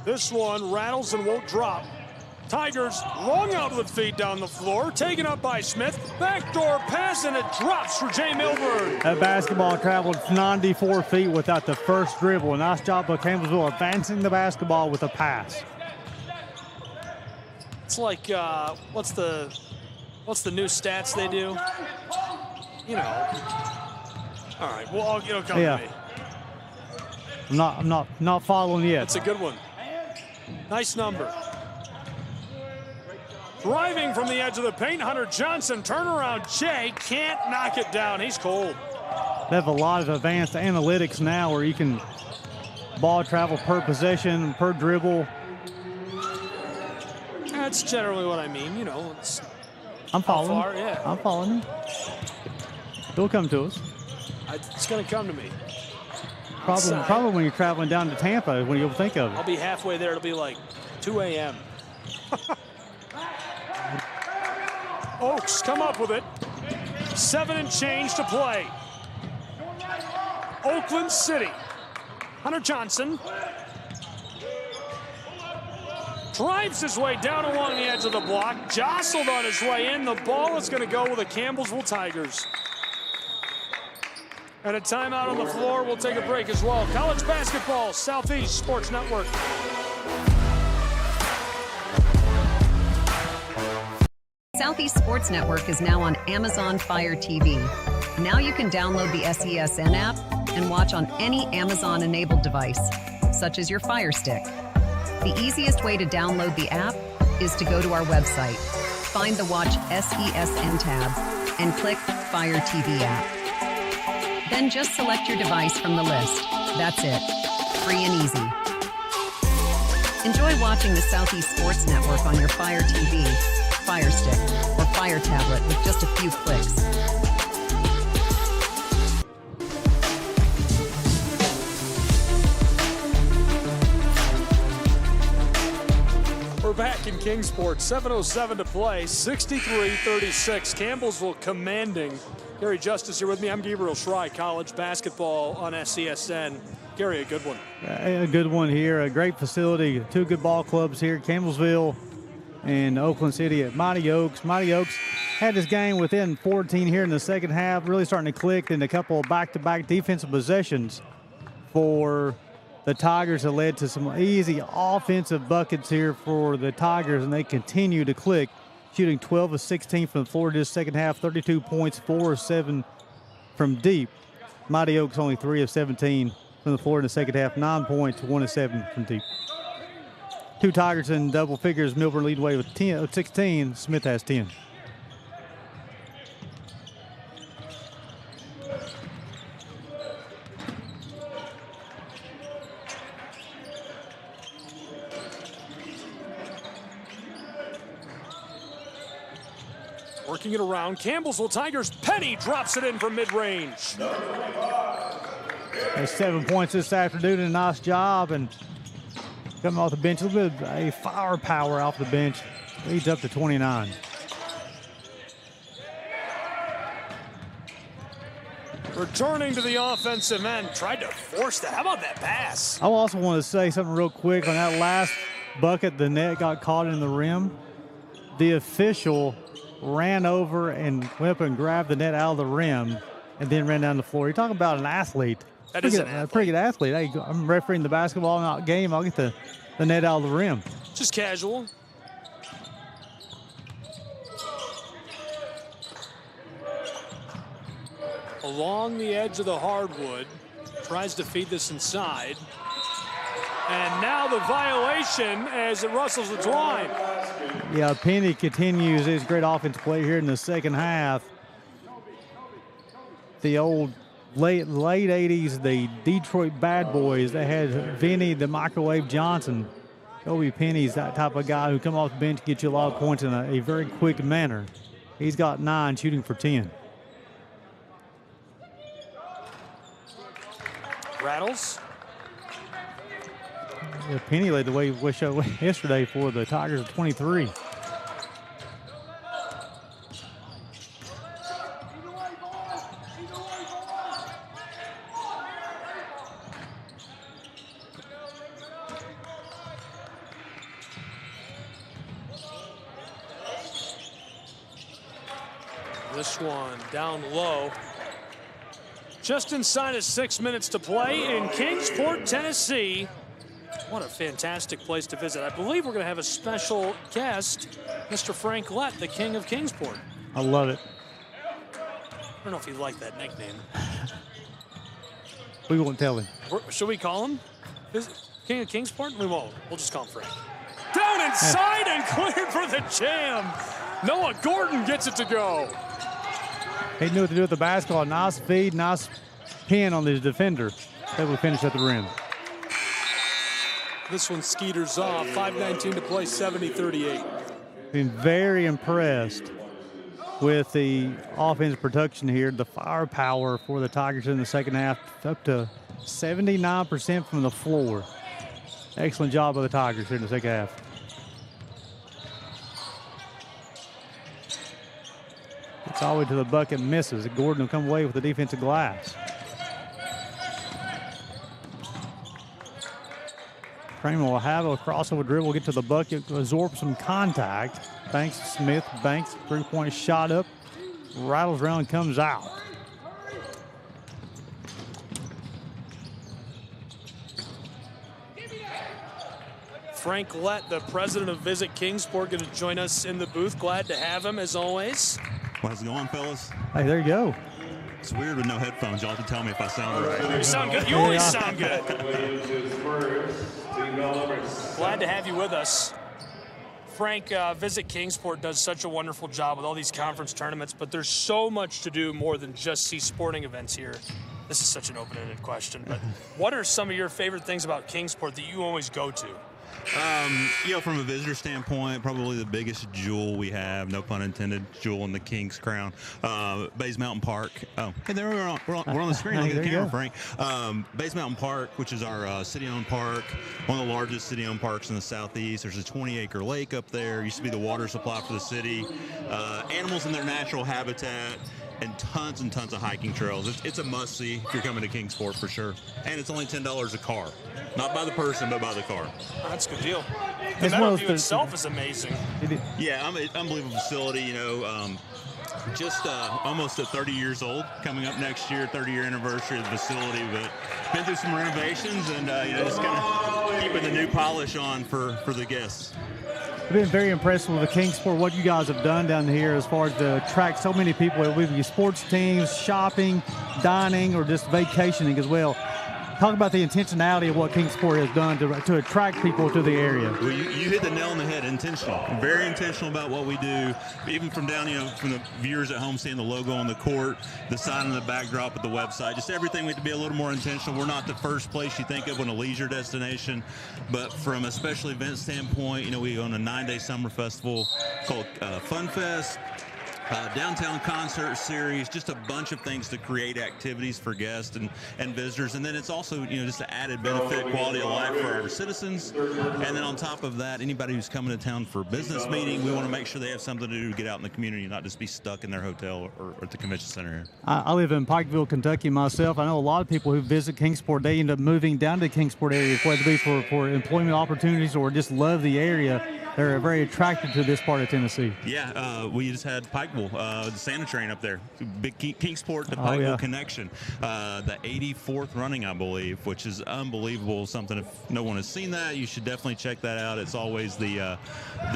This one rattles and won't drop. Tigers long outlet feed down the floor, taken up by Smith. Backdoor pass, and it drops for Jay Milburn. That basketball traveled 94 feet without the first dribble. Nice job by Campbellsville advancing the basketball with a pass. It's like, what's the new stats they do? You know. All right, well, it'll come to me. I'm not following yet. It's a good one. Nice number. Driving from the edge of the paint, Hunter Johnson, turnaround, Jay can't knock it down. He's cold. They have a lot of advanced analytics now where you can ball travel per possession, per dribble. That's generally what I mean. You know, it's I'm following. How far, yeah. I'm following you. It'll come to us. It's going to come to me. Probably when you're traveling down to Tampa when you'll think of it. I'll be halfway there. It'll be like 2 a.m. Oaks come up with it. 7 and change to play. Oakland City. Hunter Johnson drives his way down along the edge of the block. Jostled on his way in. The ball is going to go with the Campbellsville Tigers. And a timeout on the floor. We'll take a break as well. College basketball, Southeast Sports Network. Southeast Sports Network is now on Amazon Fire TV. Now you can download the SESN app and watch on any Amazon-enabled device, such as your Fire Stick. The easiest way to download the app is to go to our website, find the Watch SESN tab, and click Fire TV app. Then just select your device from the list. That's it. Free and easy. Enjoy watching the Southeast Sports Network on your Fire TV, Fire Stick, or Fire tablet with just a few clicks. We're back in Kingsport, 7:07 to play, 63-36. Campbellsville commanding. Gary Justice here with me. I'm Gabriel Schrei, college basketball on SESN. Gary, a good one. A good one here. A great facility. Two good ball clubs here, Campbellsville and Oakland City at Mighty Oaks. Mighty Oaks had this game within 14 here in the second half, really starting to click, and a couple of back-to-back defensive possessions for the Tigers that led to some easy offensive buckets here for the Tigers, and they continue to click, shooting 12 of 16 from the floor this second half, 32 points, 4 of 7 from deep. Mighty Oaks only 3 of 17 from the floor in the second half, 9 points, 1 of 7 from deep. Two Tigers in double figures. Milburn lead away with 16. Smith has 10. Working it around, Campbellsville Tigers. Penny drops it in from mid-range. Has 7 points this afternoon, and a nice job. And coming off the bench, a little bit of a firepower off the bench. Leads up to 29. Returning to the offensive end, tried to force that. How about that pass? I also want to say something real quick on that last bucket. The net got caught in the rim. The official ran over and went up and grabbed the net out of the rim and then ran down the floor. You're talking about an athlete. That is a pretty good athlete. Hey, I'm refereeing the basketball game. I'll get the net out of the rim. Just casual. Along the edge of the hardwood. Tries to feed this inside. And now the violation as it rustles the twine. Yeah, Penny continues his great offense play here in the second half. The old late 80s, the Detroit Bad Boys, they had Vinny the Microwave Johnson. Kobe Penny's that type of guy who come off the bench, get you a lot of points in a very quick manner. He's got 9, shooting for 10. Rattles. Yeah, Penny led the way yesterday for the Tigers of 23. This one down low. Just inside of 6 minutes to play in Kingsport, Tennessee. What a fantastic place to visit. I believe we're going to have a special guest, Mr. Frank Lett, the King of Kingsport. I love it. I don't know if he'd like that nickname. We won't tell him. Should we call him King of Kingsport? We won't. We'll just call him Frank. Down inside and cleared for the jam. Noah Gordon gets it to go. He knew what to do with the basketball. Nice feed, nice pin on the defender. They will finish at the rim. This one skeeters off. 5:19 to play, 70-38. Been very impressed with the offensive production here. The firepower for the Tigers in the second half, up to 79% from the floor. Excellent job by the Tigers here in the second half. It's all the way to the bucket, misses. Gordon will come away with the defensive glass. Kramer will have a crossover dribble, get to the bucket, absorb some contact. Banks, Smith, Banks, three-point shot up, rattles around and comes out. Frank Lett, the president of Visit Kingsport, going to join us in the booth. Glad to have him, as always. How's it going, fellas? Hey, there you go. It's weird with no headphones. You'll have to tell me if I sound right. You sound good. You always sound good. Glad to have you with us. Frank, Visit Kingsport does such a wonderful job with all these conference tournaments, but there's so much to do more than just see sporting events here. This is such an open-ended question, but what are some of your favorite things about Kingsport that you always go to? From a visitor standpoint, probably the biggest jewel we have, no pun intended, jewel in the King's crown, Bays Mountain Park. Oh, hey, there we're on the screen. Look at the camera, Frank. Bays Mountain Park, which is our city-owned park, one of the largest city-owned parks in the southeast. There's a 20-acre lake up there. Used to be the water supply for the city. Animals in their natural habitat. And tons of hiking trails. It's a must-see if you're coming to Kingsport for sure. And it's only $10 a car. Not by the person, but by the car. That's a good deal. The Meadowview itself is amazing. Yeah, unbelievable facility, just almost at 30 years old, coming up next year, 30-year anniversary of the facility, but been through some renovations and, just kind of keeping the new polish on for the guests. I've been very impressed with the Kingsport, what you guys have done down here as far as to attract so many people, whether it be sports teams, shopping, dining, or just vacationing as well. Talk about the intentionality of what Kingsport has done to attract people to the area. Well, you hit the nail on the head. Intentional. Very intentional about what we do. Even from down, from the viewers at home seeing the logo on the court, the sign on the backdrop of the website, just everything we have to be a little more intentional. We're not the first place you think of on a leisure destination, but from a special event standpoint, we own a 9-day summer festival called Fun Fest. Downtown concert series, just a bunch of things to create activities for guests and visitors. And then it's also, just an added benefit, quality of life for our citizens. And then on top of that, anybody who's coming to town for a business meeting, we want to make sure they have something to do to get out in the community, not just be stuck in their hotel or at the convention center here. I live in Pikeville, Kentucky myself. I know a lot of people who visit Kingsport, they end up moving down to the Kingsport area, whether it be for employment opportunities or just love the area. They're very attracted to this part of Tennessee. Yeah, we just had Pikeville, the Santa train up there. Big Kingsport to Pikeville connection. The 84th running, I believe, which is unbelievable. Something, if no one has seen that, you should definitely check that out. It's always the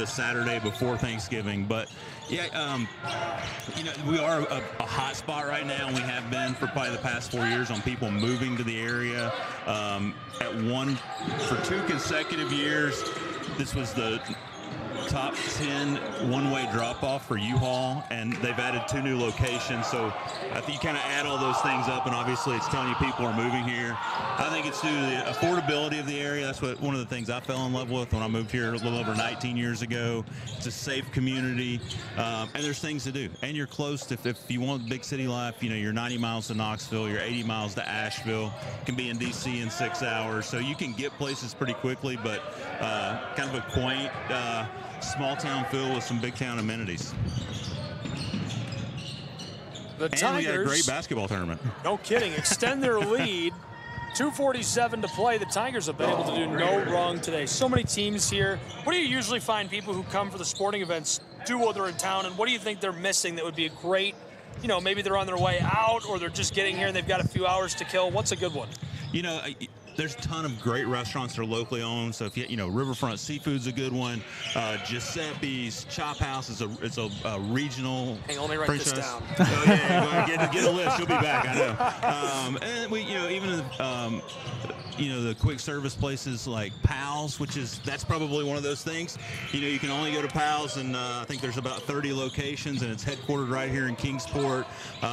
Saturday before Thanksgiving. But yeah, we are a hot spot right now, and we have been for probably the past 4 years on people moving to the area. For 2 consecutive years, this was the top 10 one-way drop-off for U-Haul, and they've added 2 new locations. So I think you kind of add all those things up, and obviously it's telling you people are moving here. I think it's due to the affordability of the area. That's one of the things I fell in love with when I moved here a little over 19 years ago. It's a safe community, and there's things to do. And you're close to, if you want big city life, you're 90 miles to Knoxville, you're 80 miles to Asheville, can be in D.C. in 6 hours. So you can get places pretty quickly, but kind of a quaint, small town feel with some big town amenities. The Tigers, we got a great basketball tournament. No kidding. Extend their lead. 2:47 to play. The Tigers have been able to do no wrong today. So many teams here. What do you usually find people who come for the sporting events do while they're in town, and what do you think they're missing that would be a great, maybe they're on their way out or they're just getting here and they've got a few hours to kill? What's a good one? There's a ton of great restaurants that are locally owned. So if Riverfront Seafood's a good one. Giuseppe's Chop House is a regional. Hey, let me write this down. Oh yeah, get a list. You'll be back. I know. And we, even the quick service places like Pal's, that's probably one of those things. You can only go to Pal's, and I think there's about 30 locations, and it's headquartered right here in Kingsport.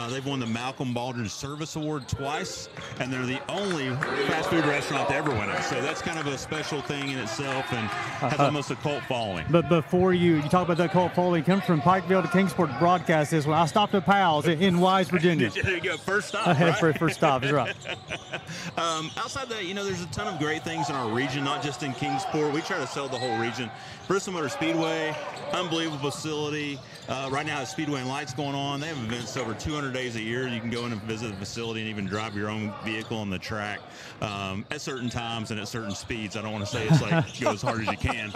They've won the Malcolm Baldrige Service Award twice, and they're the only fast food restaurant to ever win it. So that's kind of a special thing in itself, and has almost a cult following. But before you talk about that cult following, comes from Pikeville to Kingsport to broadcast this one. I stopped at Pal's in Wise, Virginia. There you go, first stop. Right? First stop is right. Outside that, there's a ton of great things in our region, not just in Kingsport. We try to sell the whole region. Bristol Motor Speedway, unbelievable facility. Right now, has Speedway and Lights going on. They have events over 200 days a year. You can go in and visit the facility and even drive your own vehicle on the track at certain times and at certain speeds. I don't want to say it's like go as hard as you can.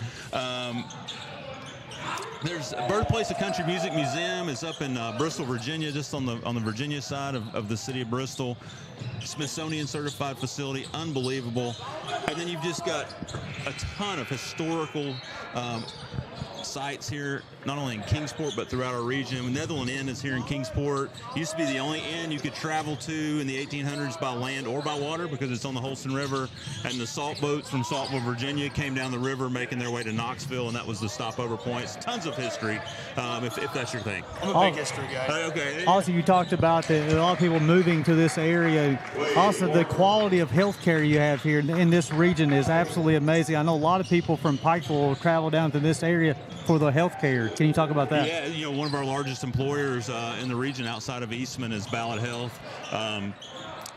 There's Birthplace of Country Music Museum is up in Bristol, Virginia, just on the Virginia side of the city of Bristol. Smithsonian certified facility, unbelievable. And then you've just got a ton of historical sites here, not only in Kingsport, but throughout our region. Netherland Inn is here in Kingsport. It used to be the only inn you could travel to in the 1800s by land or by water because it's on the Holston River. And the salt boats from Saltville, Virginia came down the river making their way to Knoxville, and that was the stopover points. Tons of history, if that's your thing. I'm a big history guy. Okay. Also, you talked about a lot of people moving to this area. Also, the quality of health care you have here in this region is absolutely amazing. I know a lot of people from Pikeville will travel down to this area for the health care. Can you talk about that? Yeah, one of our largest employers in the region outside of Eastman is Ballot Health.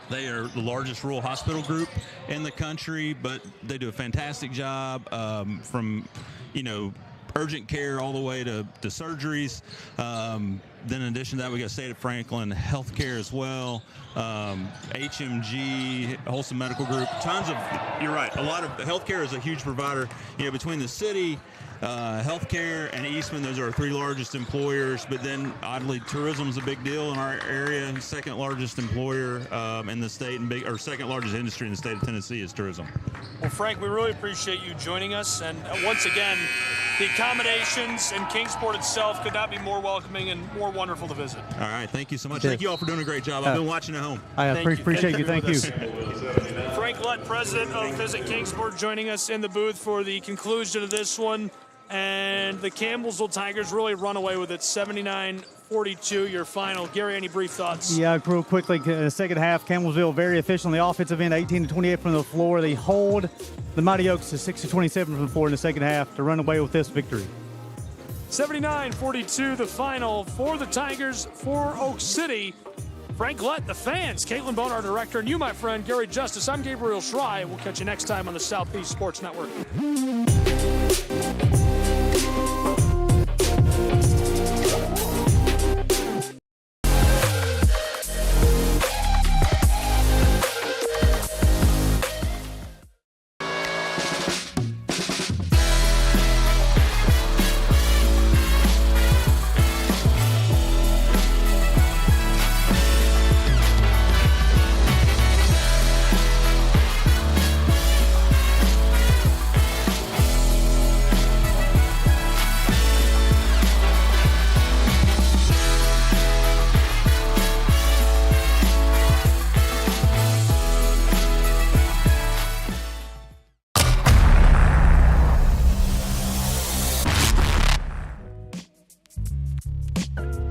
They are the largest rural hospital group in the country, but they do a fantastic job from, urgent care all the way to surgeries. Then in addition to that, we got State of Franklin Healthcare as well, HMG, Holston Medical Group, you're right, a lot of healthcare is a huge provider, between the city, healthcare and Eastman, those are our three largest employers. But then, oddly, tourism is a big deal in our area. Second largest employer in the state, or second largest industry in the state of Tennessee is tourism. Well, Frank, we really appreciate you joining us. And once again, the accommodations in Kingsport itself could not be more welcoming and more wonderful to visit. All right, thank you so much. Thank you all for doing a great job. I've been watching at home. I appreciate you. Thank you. Frank Lutt, president of Visit Kingsport, joining us in the booth for the conclusion of this one. And the Campbellsville Tigers really run away with it, 79-42, your final. Gary, any brief thoughts? Yeah, real quickly, the second half, Campbellsville very efficient on the offensive end, 18-28 from the floor. They hold the Mighty Oaks to 6-27 from the floor in the second half to run away with this victory. 79-42, the final for the Tigers, for Oak City. Frank Lutt, the fans, Caitlin Bone, our director, and you, my friend, Gary Justice. I'm Gabriel Schrei. We'll catch you next time on the Southeast Sports Network.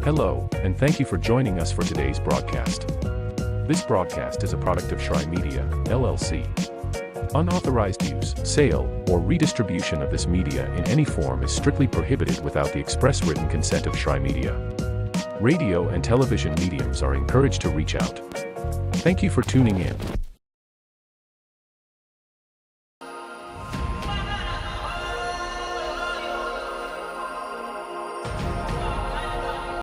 Hello, and thank you for joining us for today's broadcast. This broadcast is a product of Schrei Media, LLC. Unauthorized use, sale, or redistribution of this media in any form is strictly prohibited without the express written consent of Schrei Media. Radio and television mediums are encouraged to reach out. Thank you for tuning in.